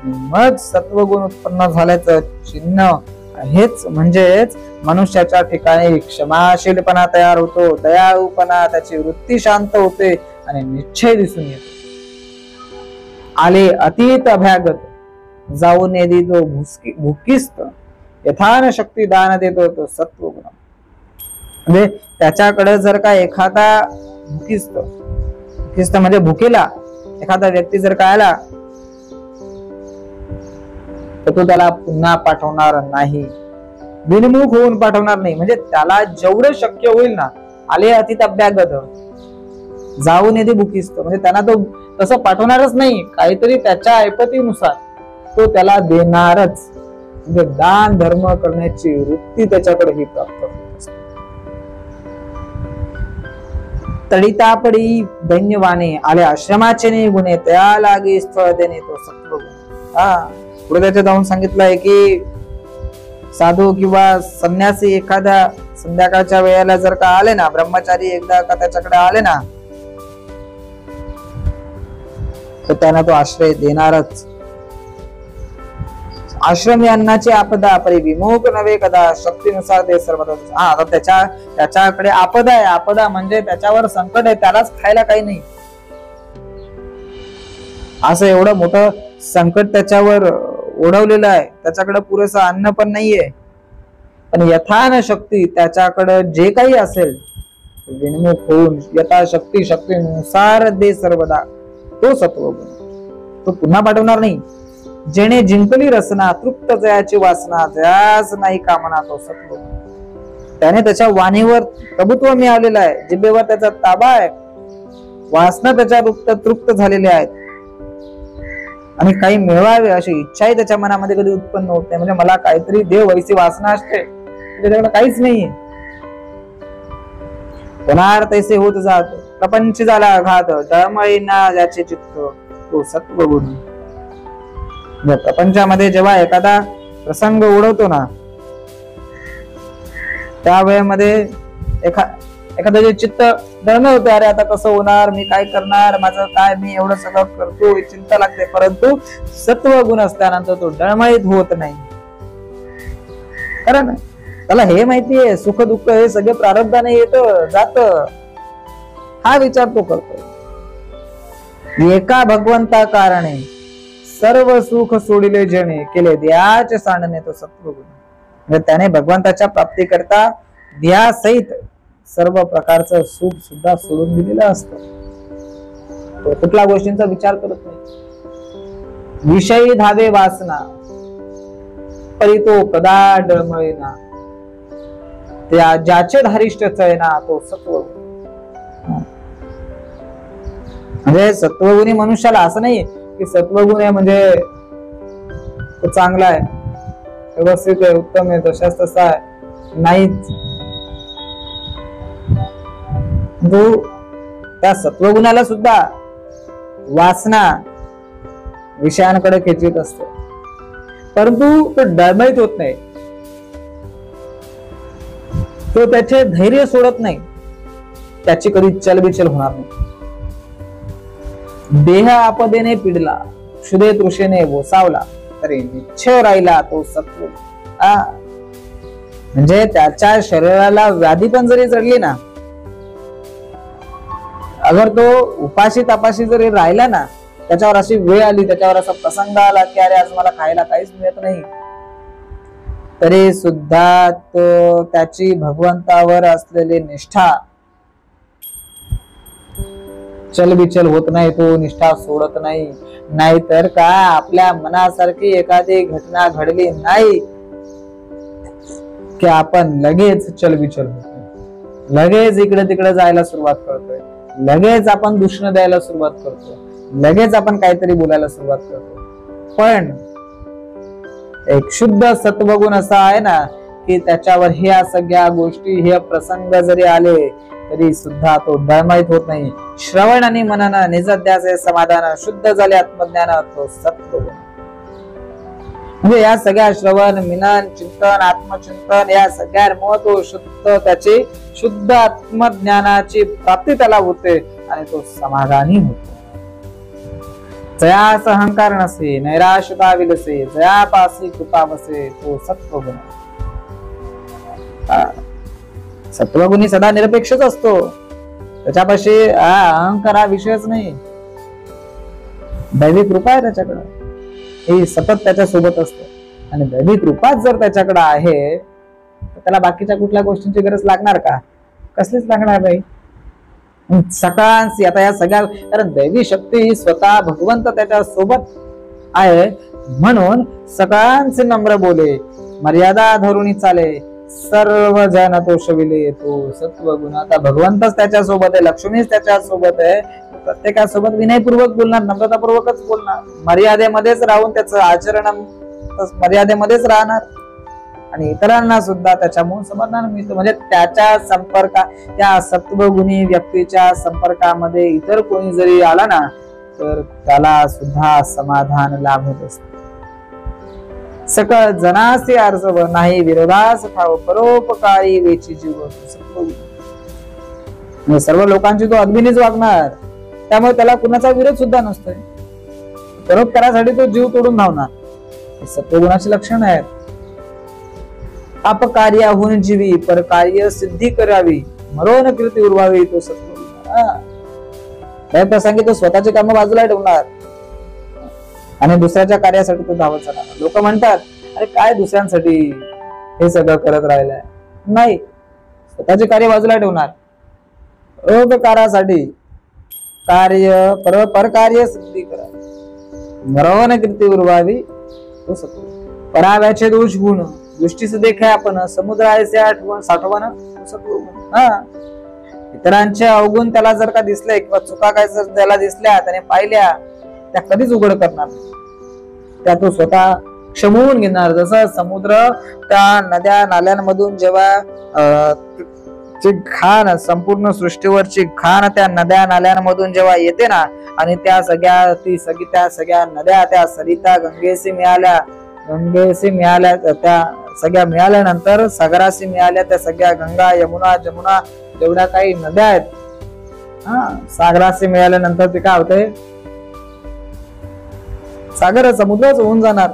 Speaker 1: मग सत्वगुण उत्पन्न झाल्याचं चिन्ह हेच म्हणजेच मनुष्याच्या ठिकाणी क्षमाशीलपणा तयार होतो, दयाळूपणा, त्याची वृत्ती शांत होते आणि निश्चय दिसून येतो. आले अतीत अभ्यागत, जाऊन येदी तो भुकिस्त, यथान शक्ती दान देतो, तो सत्वगुण. म्हणजे त्याच्याकडे जर का एखादा भुकिस्त म्हणजे भुकेला एखादा व्यक्ती जर का आला तर तो त्याला पुन्हा पाठवणार नाही, बिनमुख होऊन पाठवणार नाही. म्हणजे त्याला जेवढं शक्य होईल ना, आले अतीत अभ्यागत, जाऊन येते भुकिस्त, म्हणजे त्यांना तो तसं पाठवणारच नाही. काहीतरी त्याच्या ऐपतीनुसार तो त्याला देणारच. म्हणजे दान धर्म करण्याची वृत्ती त्याच्याकडे ही प्राप्त होत असते. तडितापडी दैन्यवाने, आले आश्रमाचे नाही गुणे, त्या लागे स्थळ देणे, तो सत्वगुण. पुढे त्याच्या जाऊन सांगितलंय की साधू किंवा संन्यासी एखाद्या संध्याकाळच्या वेळेला जर का आले ना, ब्रह्मचारी एकदा का त्याच्याकडे आले ना, तर त्यांना तो आश्रय देणारच. आश्रमी अन्नाची आपदा परी विमुख नव्हे कदा, शक्तीनुसार ते सर्व. आता त्याच्याकडे आपदा आहे. आपदा म्हणजे त्याच्यावर संकट आहे, त्यालाच खायला काही नाही. असं एवढं मोठं संकट त्याच्यावर ओढवलेलं आहे, त्याच्याकडे पुरेसं अन्न पण नाहीये. पण यथान शक्ती त्याच्याकडे जे काही असेल विनमुख होऊन यथाशक्ती शक्तीनुसार दे सर्वदा, तो सत्वगुण. तो पुन्हा पाठवणार नाही. जेणे जिंकली रसना तृप्त जयाची वासना, जयास नाही कामना, तो सत्वगुण. त्याने त्याच्या वाणीवर प्रभुत्व मिळालेलं आहे, जिभेवर त्याचा ताबा आहे, वासना त्याच्या तृप्त झालेल्या आहेत आणि काही मिळवावे अशी इच्छाही त्याच्या मनामध्ये कधी उत्पन्न होत नाही. म्हणजे मला काहीतरी देव वैसी वासना असते, त्याच्याकडे काहीच नाहीये. होणार तैसे होत जात, प्रपंच झाला घात, डळमळीना ज्याचे चित्त, तो सत्वगुण. प्रपंचामध्ये जेव्हा एखादा प्रसंग उडवतो ना, त्या वेळेमध्ये एखाद्याचे चित्त डळमळते. अरे आता कसं होणार, मी काय करणार, माझं काय, मी एवढं सगळं करतो, चिंता लागते. परंतु सत्वगुण असल्यानंतर तो डळमळीत होत नाही. कारण त्याला हे माहितीये सुख दुःख हे सगळे प्रारब्धाने येत जात, हा विचार तो करतो. एका भगवंता कारणे सर्व सुख सोडिले जेणे, केले ध्याचे सांडणे, तो सत्वगुण. म्हणजे त्याने भगवंताच्या प्राप्ती करता ध्या सहित सर्व प्रकारचं सुख सुद्धा सोडून दिलेलं असतं. तो कुठल्या गोष्टींचा विचार करत नाही. विषयी धावे वासना परी तो कदा डळमळेना, त्या ज्याचे धारिष्ट चयना, तो सत्वगुण. म्हणजे सत्वगुणी मनुष्याला असं नाही की सत्वगुण आहे म्हणजे तो चांगला आहे, व्यवस्थित आहे, उत्तम आहे, तशाच तसा आहे, नाहीच. त्या सत्वगुणाला सुद्धा वासना विषयांकडे खेचीत असते, परंतु तो डळमळीत होत नाही. तो त्याचे धैर्य सोडत नाही, त्याची कधी चलबिचल होणार नाही. देह आपदेने पिडला, क्षुदे तृषेने वोसावला, तरी निश्चय राहिला, तो सत्व. म्हणजे त्याच्या शरीराला व्याधी पण जरी चढली ना, अगर तो उपाशी तापाशी जरी राहिला ना, त्याच्यावर अशी वेळ आली, त्याच्यावर असा प्रसंग आला की अरे आज मला खायला काहीच मिळत नाही, तरी सुद्धा तो त्याची भगवंतावर असलेली निष्ठा चलबिचल होत नाही, तो निष्ठा सोडत नाही. नाहीतर का आपल्या मनासारखी एखादी घटना घडली नाही की आपण लगेच चलबिचल होतो, लगेच इकडे तिकडे जायला सुरुवात करतोय, लगेच आपण दूषण द्यायला सुरुवात करतो, लगेच आपण काहीतरी बोलायला सुरुवात करतो. पण एक शुद्ध सत्वगुण असा आहे ना की त्याच्यावर ह्या सगळ्या गोष्टी, हे प्रसंग जरी आले तरी सुद्धा तो डळमळीत होत नाही. श्रवण आणि मनन निजध्यासे समाधान, शुद्ध झाले आत्मज्ञान, तो सत्वगुण. म्हणजे या सगळ्या श्रवण मनन चिंतन आत्मचिंतन या सगळ्यांमुळे तो शुद्ध, त्याची शुद्ध आत्मज्ञानाची प्राप्ती त्याला होते आणि तो समाधानी होतो. जयास अहंकार नसे, नैराश्यता विलसे, जयापासी कृपा बसे, तो सत्वगुण. सत्वगुणी सदा निरपेक्षच असतो, त्याच्यापाशी अहंकार हा विषयच नाही. दैवी कृपा आहे त्याच्याकडे, हे सतत त्याच्या सोबत असते. आणि दैवी कृपाच जर त्याच्याकडे आहे तर त्याला बाकीच्या कुठल्या गोष्टींची गरज लागणार का? कसलीच लागणार बाई. सकाळी आता या सगळ्या, कारण दैवी शक्ती ही स्वतः भगवंत त्याच्या सोबत आहे, म्हणून सकाळचे नम्र बोले, मर्यादा धरून चाले, सर्व जन तो शविले, तो सत्वगुण. आता भगवंतच त्याच्या सोबत आहे, लक्ष्मीच त्याच्या सोबत आहे, प्रत्येकासोबत विनयपूर्वक बोलणार, नम्रतापूर्वकच बोलणार, मर्यादेमध्येच राहून त्याचं आचरण मर्यादेमध्येच राहणार आणि इतरांना सुद्धा त्याच्यामुळे समाधान मिळतं. म्हणजे त्याच्या त्या सत्वगुणी व्यक्तीच्या संपर्कामध्ये इतर कोणी जरी आला ना तर त्याला सुद्धा समाधान लाभत असते. सकळ जनासे अर्जव, नाही विरोधास ठाव, परोपकारी वेची जीव. सर्व लोकांची तो अगदीच वागणार, त्यामुळे त्याला कुणाचा विरोध सुद्धा नसतोय. परोपकारासाठी तो जीव तोडून धावणार, हे सत्वगुणाचे लक्षण आहेत. अपकार्याहून जीवी परकार्य सिद्धी करावी, मरोन कीर्ती उरवावी, तो सत्वगुण. त्या प्रसंगी तो स्वतःचे काम बाजूला ठेवणार आणि दुसऱ्याच्या कार्यासाठी तो धावत जाणार. लोक म्हणतात, अरे काय दुसऱ्यांसाठी हे सगळं करत राहिलाय. नाही, स्वतःचे कार्य बाजूला ठेवणार, उपकारासाठी कार्य परकार्य सिद्धी करावी, मरोन कीर्ती उरवावी, तो सत्वगुण. पराव्याचे दोष गुण दृष्टीस देखे आपण, समुद्र आहे आठवण साठवण, तो सत्वगुण. इतरांचे अवगुण त्याला जर का दिसले किंवा चुका काय जर त्याला दिसल्या त्याने पाहिल्या, त्या कधीच उघड करणार नाही, त्या तो स्वतः क्षमवून घेणार. जसं समुद्र त्या नद्या नाल्यांमधून जेव्हा घाण, संपूर्ण सृष्टीवरची घाण त्या नद्या नाल्यांमधून जेव्हा येते ना, आणि त्या सगळ्या नद्या त्या सरिता गंगेशी मिळाल्या, त्या सगळ्या मिळाल्यानंतर सागराशी मिळाल्या, त्या सगळ्या गंगा यमुना जमुना जेवढ्या काही नद्या आहेत, सागराशी मिळाल्यानंतर ते काय होते, सागर समुद्रच होऊन जाणार.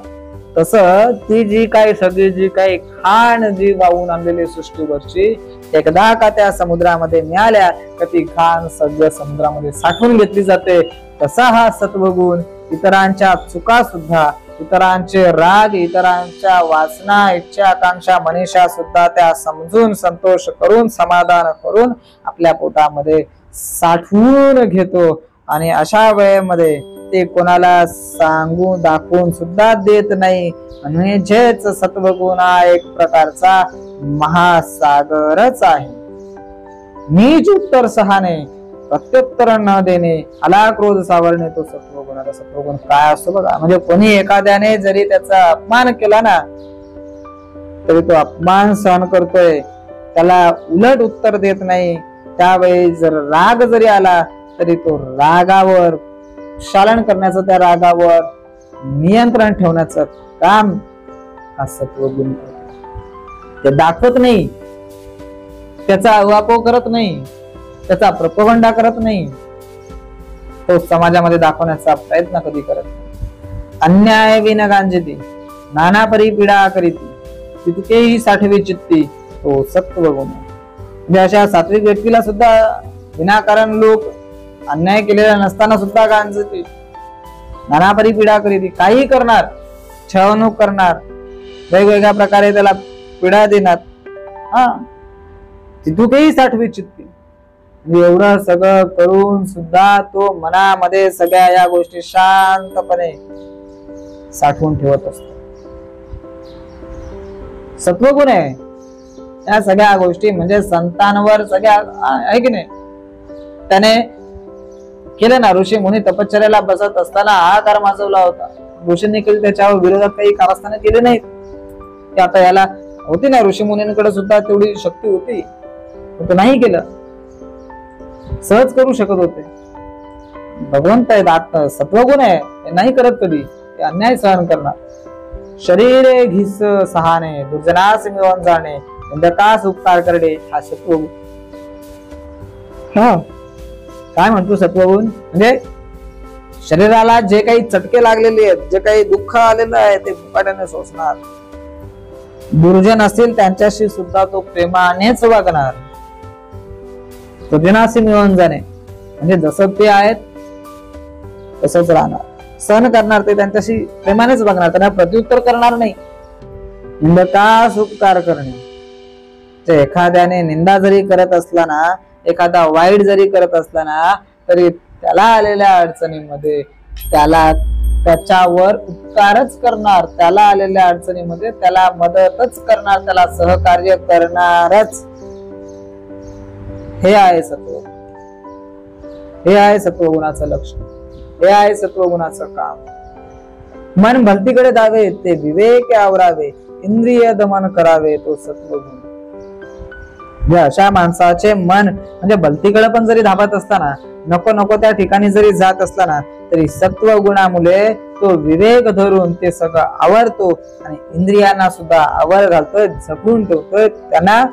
Speaker 1: तसं ती जी काही सगळी जी काही घाण जी वाहून आणलेली सृष्टीवरची, एकदा का त्या समुद्रामध्ये मिळाल्या का ती घाण सगळ्या समुद्रामध्ये साठवून घेतली जाते. तसा हा सत्वगुण इतरांच्या चुका सुद्धा, इतरांचे राग, इतरांच्या वासना, इच्छा, आकांक्षा, मनीषा सुद्धा त्या समजून, संतोष करून, समाधान करून आपल्या पोटामध्ये साठवून घेतो. आणि अशा वेळेमध्ये ते कोणाला सांगून दाखवून सुद्धा देत नाही. म्हणजेच सत्वगुण हा एक प्रकारचा महासागरच आहे. नीच उत्तर सहाने, प्रत्युत्तर न देणे, आला क्रोध सावरणे, तो सत्वगुण. आता सत्वगुण काय असतो बघा, म्हणजे कोणी एखाद्याने जरी त्याचा अपमान केला ना, तरी तो अपमान सहन करतोय, त्याला उलट उत्तर देत नाही. त्यावेळी जर राग जरी आला तरी तो रागावर शालन करण्याचं, त्या रागावर नियंत्रण ठेवण्याचं काम हा सत्वगुण. ते दाखवत नाही, त्याचा अवापो करत नाही, त्याचा प्रपगंडा करत नाही, तो समाजामध्ये दाखवण्याचा प्रयत्न कधी करत नाही. अन्याय विन गांजती, नाना परी पीडा करीती, तितकेही साठवी चित्ती, तो सत्वगुण. म्हणजे अशा सात्विक व्यक्तीला सुद्धा विनाकारण लोक अन्याय केलेला नसताना सुद्धा गांजते, नाना परी पीडा करीती, काही करणार, छळवणूक करणार, वेगवेगळ्या प्रकारे त्याला पीडा देणार, तितकेही साठवी चित्ती. एवढं सगळं करून सुद्धा तो मनामध्ये सगळ्या या गोष्टी शांतपणे साठवून ठेवत असतो. सत्वगुण आहे या सगळ्या गोष्टी. म्हणजे संतांवर सगळ्या आहे की नाही, त्याने केलं ना. ऋषी मुनी तपश्चर्याला बसत असताना हाहाकार माजवला होता. ऋषींनी केली, त्याच्यावर विरोधात काही कारस्थाने केले नाहीत. ते आता याला होती ना, ऋषी मुनींकडे सुद्धा तेवढी शक्ती होती, पण नाही केलं. सहज करू शकत होते. भगवंत आहे, सत्वगुण आहे, ते नाही करत कधी, ते अन्याय सहन करणार. शरीरे घिस सहाने, दुर्जनास मिळवून जाणे, निंदकास उपकार करणे, हा सत्वगुण. काय म्हणतो सत्वगुण? म्हणजे शरीराला जे काही चटके लागलेले आहेत, जे काही दुःख आलेलं आहे, ते मुकाट्याने सोसणार. दुर्जन असतील त्यांच्याशी सुद्धा तो प्रेमानेच वागणार. दुर्जनाशी मिळवून जाणे म्हणजे जसं ते आहेत तसंच राहणार. सहन करणार, ते त्यांच्याशी प्रेमानेच वागणार, त्यांना प्रत्युत्तर करणार नाही. निंदकास उपकार करणे, एखाद्याने निंदा जरी करत असला ना, एखादा वाईट जरी करत असला ना, तरी त्याला आलेल्या अडचणीमध्ये त्याच्यावर उपकारच करणार, त्याला आलेल्या अडचणीमध्ये त्याला मदतच करणार, त्याला सहकार्य करणारच. हे आहे सत्व, हे आहे सत्वगुणाचं लक्षण, हे आहे सत्वगुणाचं काम. मन भलतीकडे धावे, ते विवेक आवरावे, इंद्रिय दमन करावे, तो सत्वगुण. अशा माणसाचे मन म्हणजे भलतीकडे पण जरी धावत असताना, नको नको त्या ठिकाणी जरी जात असताना, तरी सत्व गुणामुळे तो विवेक धरून ते सगळं आवरतो आणि इंद्रियांना सुद्धा आवर घालतोय, जपून ठेवतोय. त्यांना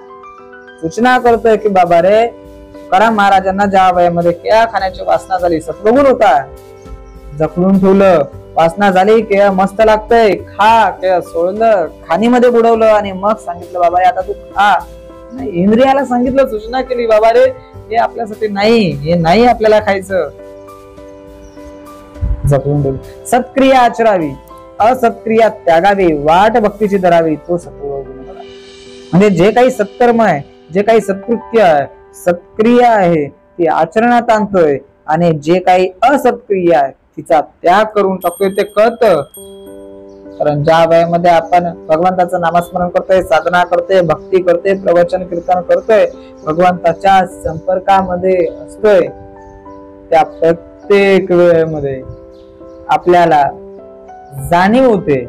Speaker 1: सूचना करतोय की बाबा रे, तुकाराम महाराजांना ज्या वयामध्ये केळा खाण्याची वासना झाली, सत्वगुण होता, जपून ठेवलं, वासना झाली की मस्त लागतंय, खा, केळ सोडलं, खाणीमध्ये बुडवलं आणि मग सांगितलं बाबा रे आता तू खा. इंद्रियाला सांगितलं, सूचना केली, बाबा रे हे आपल्यासाठी नाही, हे नाही आपल्याला खायचं. जपून ठेवलं. सत्क्रिया आचरावी, असत्क्रिया त्यागावी, वाट भक्तीची धरावी, तो सत्वगुण. म्हणजे जे काही सत्कर्म आहे, जे काही सत्कृत्य आहे, सत्क्रिया आहे ती आचरणात आणतोय, आणि जे काही असत्क्रिया आहे तिचा त्याग करून टाकतोय. ते कळतं. कारण ज्या वयामध्ये आपण भगवंताचं नामस्मरण करतोय, साधना करतोय, भक्ती करतोय, प्रवचन कीर्तन करतोय, भगवंताच्या संपर्कामध्ये असतोय, त्या प्रत्येक वेळेमध्ये आपल्याला जाणीव होते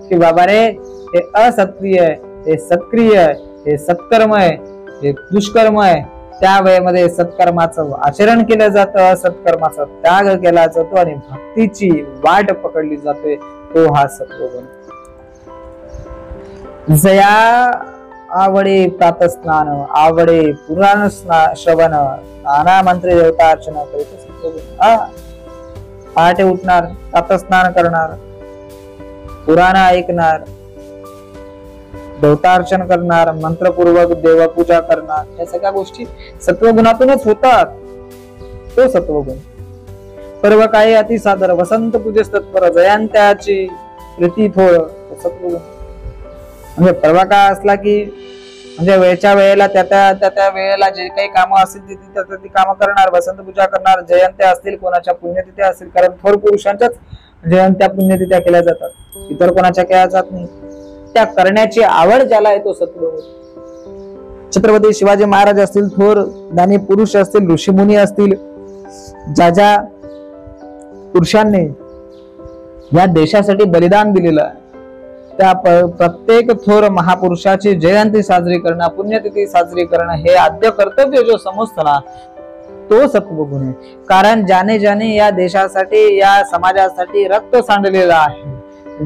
Speaker 1: की बाबा रे हे असत्क्रिय आहे, हे सत्क्रिय आहे, हे सत्कर्म आहे, हे दुष्कर्म आहे. त्या वेळेमध्ये सत्कर्माचं आचरण केलं जातं, असत्कर्माचा त्याग केला जातो आणि भक्तीची वाट पकडली जाते. तो हा सत्वगुण. जया आवडे प्रातस्नान, आवडे पुराण श्रवण, नाना मंत्र देवतार्चना करीत सत्वगुण. पहाटे उठणार, प्रातस्नान करणार, पुराण ऐकणार, देवतार्चन करणार, मंत्रपूर्वक देवपूजा करणार, या सगळ्या गोष्टी सत्वगुणातूनच होतात. तो सत्वगुण. पर्व काय अति सादर, वसंत पूजेस तत्पर, जयंत्याची प्रीती थोर, सत्वगुण. म्हणजे पर्व काय असला की म्हणजे वेळच्या वेळेला त्या वेळेला जे काही कामं असतील ती कामं करणार, वसंत पूजा करणार, जयंत्या असतील, कोणाच्या पुण्यतिथ्या असतील, कारण थोर पुरुषांच्याच जयंत्या पुण्यतिथ्या केल्या जातात, इतर कोणाच्या केल्या जात नाही. त्या करण्याची आवड ज्याला आहे तो सत्वगुण. छत्रपती शिवाजी महाराज असतील, थोर दानी पुरुष असतील, ऋषीमुनी असतील, ज्या पुरुषांनी या देशासाठी बलिदान दिलेलं आहे, त्या प्रत्येक थोर महापुरुषाची जयंती साजरी करणं, पुण्यतिथी साजरी करणं हे आद्य कर्तव्य जो समजतो ना, तो सत्वगुण आहे. कारण ज्याने या देशासाठी, या समाजासाठी रक्त सांडलेलं आहे,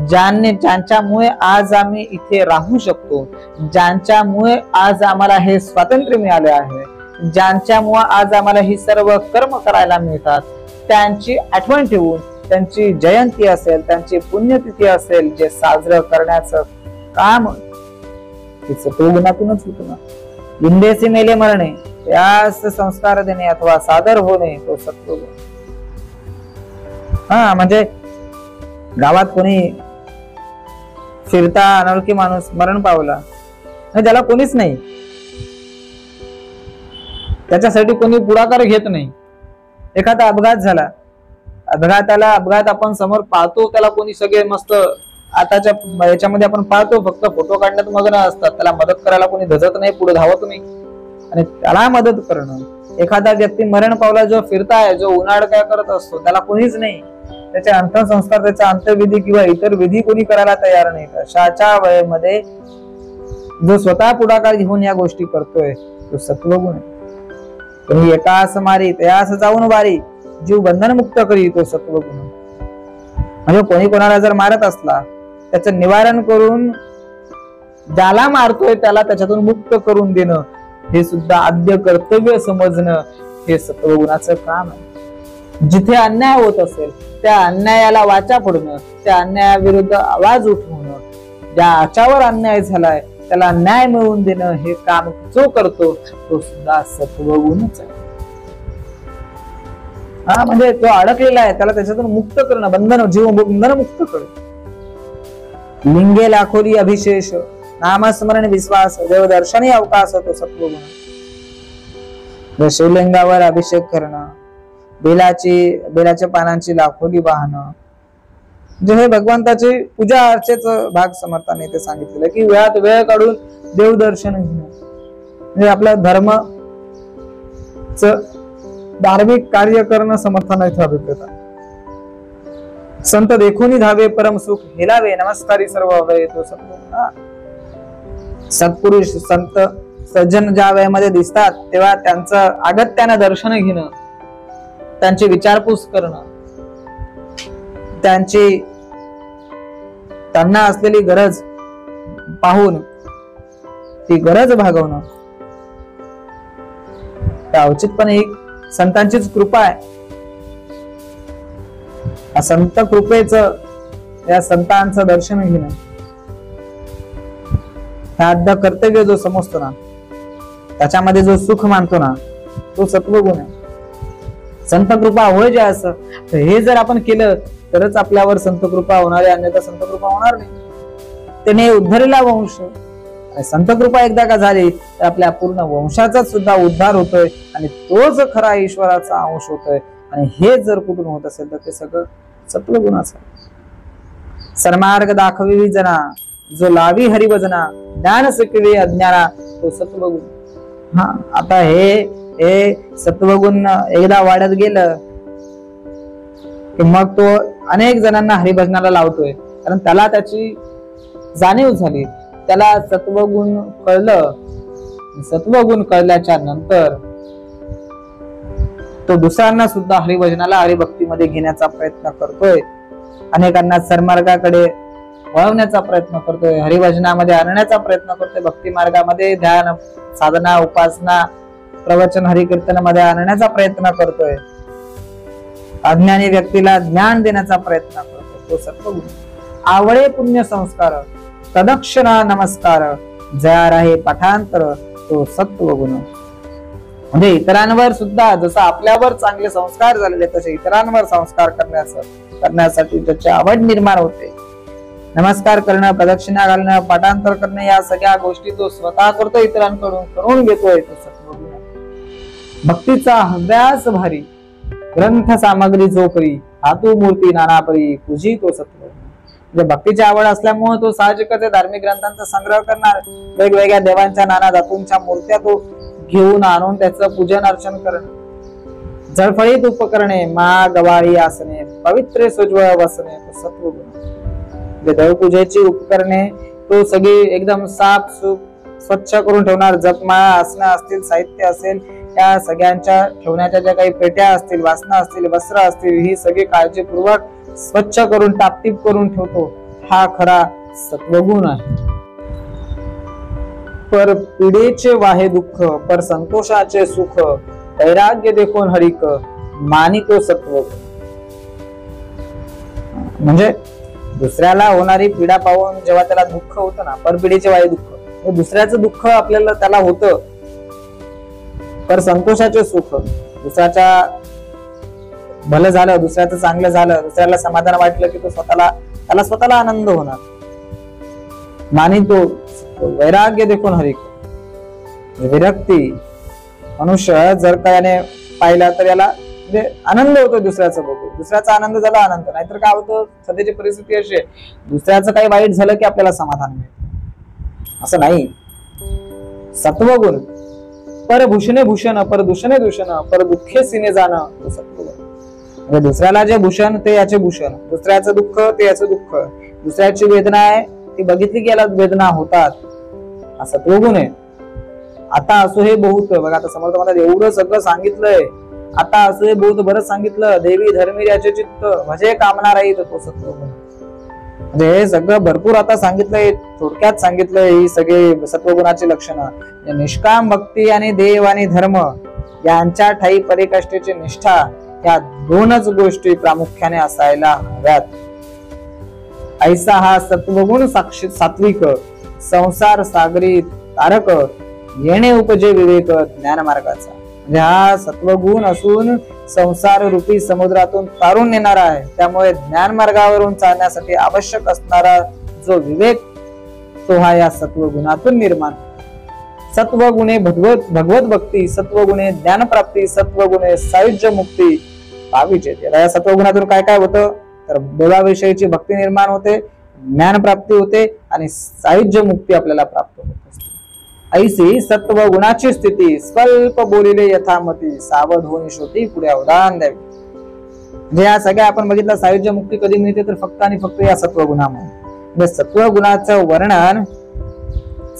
Speaker 1: ज्यांच्यामुळे आज आम्ही इथे राहू शकतो, ज्यांच्यामुळे आज आम्हाला हे स्वातंत्र्य मिळाले आहे, ज्यांच्यामुळे आज आम्हाला ही सर्व कर्म करायला मिळतात, त्यांची आठवण ठेवून त्यांची जयंती असेल, त्यांची पुण्यतिथी असेल, जे साजरं करण्याचं काम सत्वगुणातूनच होतं ना. इंदेसी मेले मरणे, त्यास संस्कार देणे अथवा सादर होणे, तो सत्वगुण. म्हणजे गावात कोणी फिरता अनोळखी माणूस मरण पावला, ज्याला कोणीच नाही, त्याच्यासाठी कोणी पुढाकार घेत नाही. एखादा अपघात झाला, अपघात आपण समोर पाहतो, त्याला कोणी सगळे मस्त आताच्या याच्यामध्ये आपण पाहतो फक्त फोटो काढण्यात मग्न असतात, त्याला मदत करायला कोणी धजत नाही, पुढे धावत नाही, आणि त्याला मदत करणं. एखादा व्यक्ती मरण पावला जो फिरताय, जो उन्हाळ काय करत असतो, त्याला कोणीच नाही, त्याचे अंत्यसंस्कार, त्याचा अंत्यविधी किंवा इतर विधी कोणी करायला तयार नाही. अशाच्या वेळेमध्ये जो स्वतः पुढाकार घेऊन या गोष्टी करतोय तो सत्वगुण आहे. कोणी एकास मारी त्यास जाऊन वारी, जीव बंधन मुक्त करी, तो सत्वगुण. म्हणजे कोणी कोणाला जर मारत असला त्याचं निवारण करून ज्याला मारतोय त्याला त्याच्यातून मुक्त करून देणं, हे सुद्धा आद्य कर्तव्य समजणं, हे सत्वगुणाचं काम आहे. जिथे अन्याय होत असेल त्या अन्यायाला वाचा फोडणं, त्या अन्यायाविरुद्ध आवाज उठवणं, ज्याच्यावर अन्याय झालाय त्याला न्याय मिळवून देणं, हे काम जो करतो तो सुद्धा सत्वगुणच आहे. म्हणजे तो अडकलेला आहे, त्याला त्याच्यातून मुक्त करणं, बंधन, जीव बंधन मुक्त करणं. लिंगे लाखोरी अभिशेष, नामस्मरण विश्वास, देवदर्शनी अवकाश, तो सत्वगुण. शिवलिंगावर अभिषेक करणं, बेलाच्या पानांची लाखोली वाहणं, जे हे भगवंताची पूजा अर्चेच भाग समर्थाने ते सांगितलेलं की वेळात वेळ काढून देवदर्शन घेणं, म्हणजे आपल्या धार्मिक कार्य करणं समर्थाने इथे अभिप्रेत. संत देखून धावे परम सुख हेलावे, नमस्कारी सर्व हवे, तो सत्वगुण. सत्पुरुष संत सज्जन ज्या वेळेमध्ये दिसतात तेव्हा त्यांचं अगत्यानं दर्शन घेणं, त्यांची विचारपूस करणं, त्यांना असलेली गरज पाहून ती गरज भागवणं, त्या औचितपणे एक संतांचीच कृपा आहे संत कृपेचं, या संतांचं दर्शन घेणं, हा आद्य कर्तव्य जो समजतो ना, त्याच्यामध्ये जो सुख मानतो ना, तो सत्वगुण आहे. संत कृपा होय जे असं, हे जर आपण केलं तरच आपल्यावर संत कृपा होणार आहे, अन्यथा संत कृपा होणार नाही. त्याने उद्धरला वंश, संत कृपा एकदा का झाली तर आपल्या पूर्ण वंशाचा सुद्धा उद्धार होतोय आणि तोच खरा ईश्वराचा अंश होतोय. आणि हे जर कुठून होत असेल तर ते सगळं सत्वगुणाचं. सन्मार्ग दाखवी जना, जो लावी हरिभजना, ज्ञान शिकवी अज्ञाना, तो सत्वगुण. हा, आता हे सत्वगुण एकदा वाढत गेलं की मग तो अनेक जणांना हरिभजनाला लावतोय, कारण त्याला त्याची जाणीव झाली, त्याला सत्वगुण कळलं. सत्वगुण कळल्याच्या नंतर तो दुसऱ्यांना सुद्धा हरिभजनाला, हरिभक्तीमध्ये घेण्याचा प्रयत्न करतोय, अनेकांना सन्मार्गाकडे वळवण्याचा प्रयत्न करतोय, हरिभजनामध्ये आणण्याचा प्रयत्न करतोय, भक्ती मार्गामध्ये ध्यान साधना उपासना प्रवचन हरिकीर्तन मध्ये आणण्याचा प्रयत्न करतोय, अज्ञानी व्यक्तीला ज्ञान देण्याचा प्रयत्न करतोय, तो सत्वगुण. आवळे पुण्य संस्कार, तदक्षणा नमस्कार, जया राहे पाठांतर, तो सत्वगुण. म्हणजे इतरांवर सुद्धा जसं आपल्यावर चांगले संस्कार झालेले तसे इतरांवर संस्कार करण्यासाठी त्याची आवड निर्माण होते. नमस्कार करणं, प्रदक्षिणा घालणं, पाठांतर करणं, या सगळ्या गोष्टी तो स्वतः करतो, इतरांकडून करून घेतोय, तो सत्वगुण. भक्तीचा अभ्यास भारी, ग्रंथ सामग्री जो करी, हातू मूर्ती नानापरी, तुझी तो सत्वगुण. म्हणजे भक्तीची आवड असल्यामुळे तो साहजिकच धार्मिक ग्रंथांचा संग्रह करणार, वेगवेगळ्या देवांच्या नाना धातूंच्या मूर्त्या तो घेऊन आणून त्याचं पूजन अर्चन करणं, जळफळीत उपकरणे, मा गवाळी आसने, पवित्र सुज्वळ वसने, तो सत्वगुण. देवपूजेची उपकरणे तो सगळी एकदम साफ स्वच्छ करून ठेवणार, जपमाळा आसनं असतील, साहित्य असेल, त्या सगळ्यांच्या ठेवण्याच्या ज्या काही पेट्या असतील, वासना असतील, वस्त्र असतील, ही सगळी काळजीपूर्वक स्वच्छ करून टापटीप करून ठेवतो. हा खरा सत्वगुण आहे. पर पिढेचे वाहे दुःख, पर संतोषाचे सुख, वैराग्य देखून हरिक, मानितो सत्वगुण. म्हणजे दुसऱ्याला होणारी पीडा पाहून जेव्हा त्याला दुःख होतं ना, पर पिढीचे वाहे दुःख, दुसऱ्याचं दुःख आपल्याला त्याला होतं, पर संतोषाचे सुख, दुसऱ्याच्या भलं झालं, दुसऱ्याचं चांगलं झालं, दुसऱ्याला समाधान वाटलं की तो त्याला स्वतःला आनंद होणार. मानितो वैराग्य देखून हरिक, विरक्ती. मनुष्य जर का याने पाहिला तर याला म्हणजे आनंद होतो दुसऱ्याचा बघून, दुसऱ्याचा आनंद झाला आनंद. नाहीतर काय होतं, सध्याची परिस्थिती अशी आहे, दुसऱ्याचं काही वाईट झालं की आपल्याला समाधान मिळतं, असं नाही. सत्वगुण, पर भूषणे भूषण, पर दूषणे दूषण, पर दुःखे सिने जाणं, तो सत्वगुण. म्हणजे दुसऱ्याला जे भूषण ते याचे भूषण, दुसऱ्याचं दुःख ते याचं दुःख, दुसऱ्याची वेदना आहे ती बघितली की याला वेदना होतात, हा सत्वगुण आहे. आता असो हे बहुत, बघा आता समर्थ म्हणतात एवढं सगळं सांगितलंय, आता असो हे बहुत बरंच सांगितलं, देवी धर्मी याचे चित्त म्हणजे कामना राहील, तो सत्वगुण. म्हणजे हे सगळं भरपूर आता सांगितलंय, थोडक्यात सांगितलंय ही सगळे सत्वगुणाची लक्षणं. निष्काम भक्ती आणि देव आणि धर्म यांच्या ठाई परिकष्टेची निष्ठा, या दोनच गोष्टी प्रामुख्याने असायला हव्यात. ऐसा हा सत्वगुण सात्विक, संसार सागरी तारक, येणे उपजे विवेक ज्ञान मार्गाचा. म्हणजे हा सत्वगुण असून संसार रूपी समुद्रातून तारून नेणारा आहे. त्यामुळे ज्ञान मार्गावरून चालण्यासाठी आवश्यक असणारा जो विवेक तो हा या सत्वगुणातून निर्माण. सत्वगुणे भगवत भक्ती, सत्वगुणे ज्ञानप्राप्ती, सत्वगुणे सायुज्य मुक्ती पाविजे. या सत्वगुणातून काय काय होतं तर देवाविषयीची भक्ती निर्माण होते, ज्ञानप्राप्ती होते आणि सायुज्य मुक्ती आपल्याला प्राप्त होत असते. ऐसी सत्वगुणाची स्थिती, स्वल्प बोलिले यथामती, सावध होऊन श्रुती पुढे अवधान द्यावे. म्हणजे या सगळ्या आपण बघितलं, सायुज्य मुक्ती कधी मिळते तर फक्त आणि फक्त या सत्वगुणामुळे. म्हणजे सत्वगुणाचं वर्णन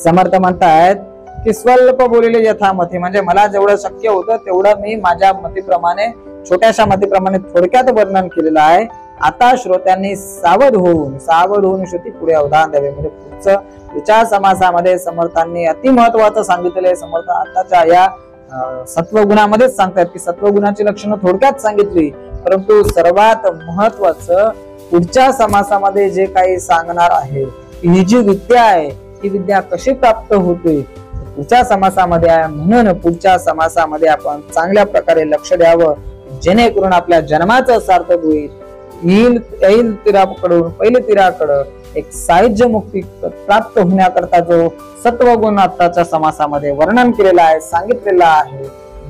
Speaker 1: समर्थ म्हणतायत की स्वल्प बोलिले यथामती, म्हणजे मला जेवढं शक्य होतं तेवढं मी माझ्या मतीप्रमाणे, छोट्याशा मतीप्रमाणे थोडक्यात वर्णन केलेलं आहे. आता श्रोत्यांनी सावध होऊन श्रुती पुढे अवधान द्यावे. म्हणजे पुढचं विचार समासामध्ये समर्थांनी अति महत्वाचं सांगितलेलं. समर्थ आताच्या या सत्वगुणामध्येच सांगतात की सत्वगुणाची लक्षणं थोडक्यात सांगितली, परंतु सर्वात महत्वाचं पुढच्या समासामध्ये जे काही सांगणार आहे, ही जी विद्या आहे ही विद्या कशी प्राप्त होते पुढच्या समासामध्ये आहे. म्हणून पुढच्या समासामध्ये आपण चांगल्या प्रकारे लक्ष द्यावं, जेणेकरून आपल्या जन्माचं सार्थक होईल. येईल तीराकडून पहिले तीराकडं एक साहित्य मुक्ती प्राप्त होण्याकरता जो सत्वगुण आताच्या समासामध्ये वर्णन केलेला आहे, सांगितलेला आहे.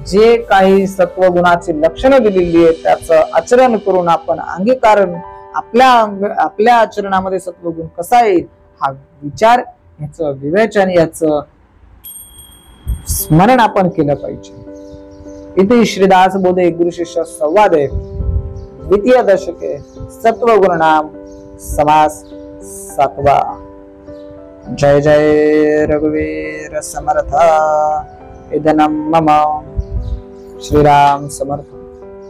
Speaker 1: जे काही सत्वगुणाची लक्षणं दिलेली आहेत त्याचं आचरण करून आपण अंगीकारण आपल्या आचरणामध्ये सत्वगुण कसा येईल हा विचार, याचं विवेचन, याचं स्मरण आपण केलं पाहिजे. इथे श्रीदास बोधे गुरु शिष्य संवादे द्वितीय दशके सत्वगुण नाम समास 7वा. जय जय रघुवीर समर्थ. इदनं मम. श्रीराम समर्थ.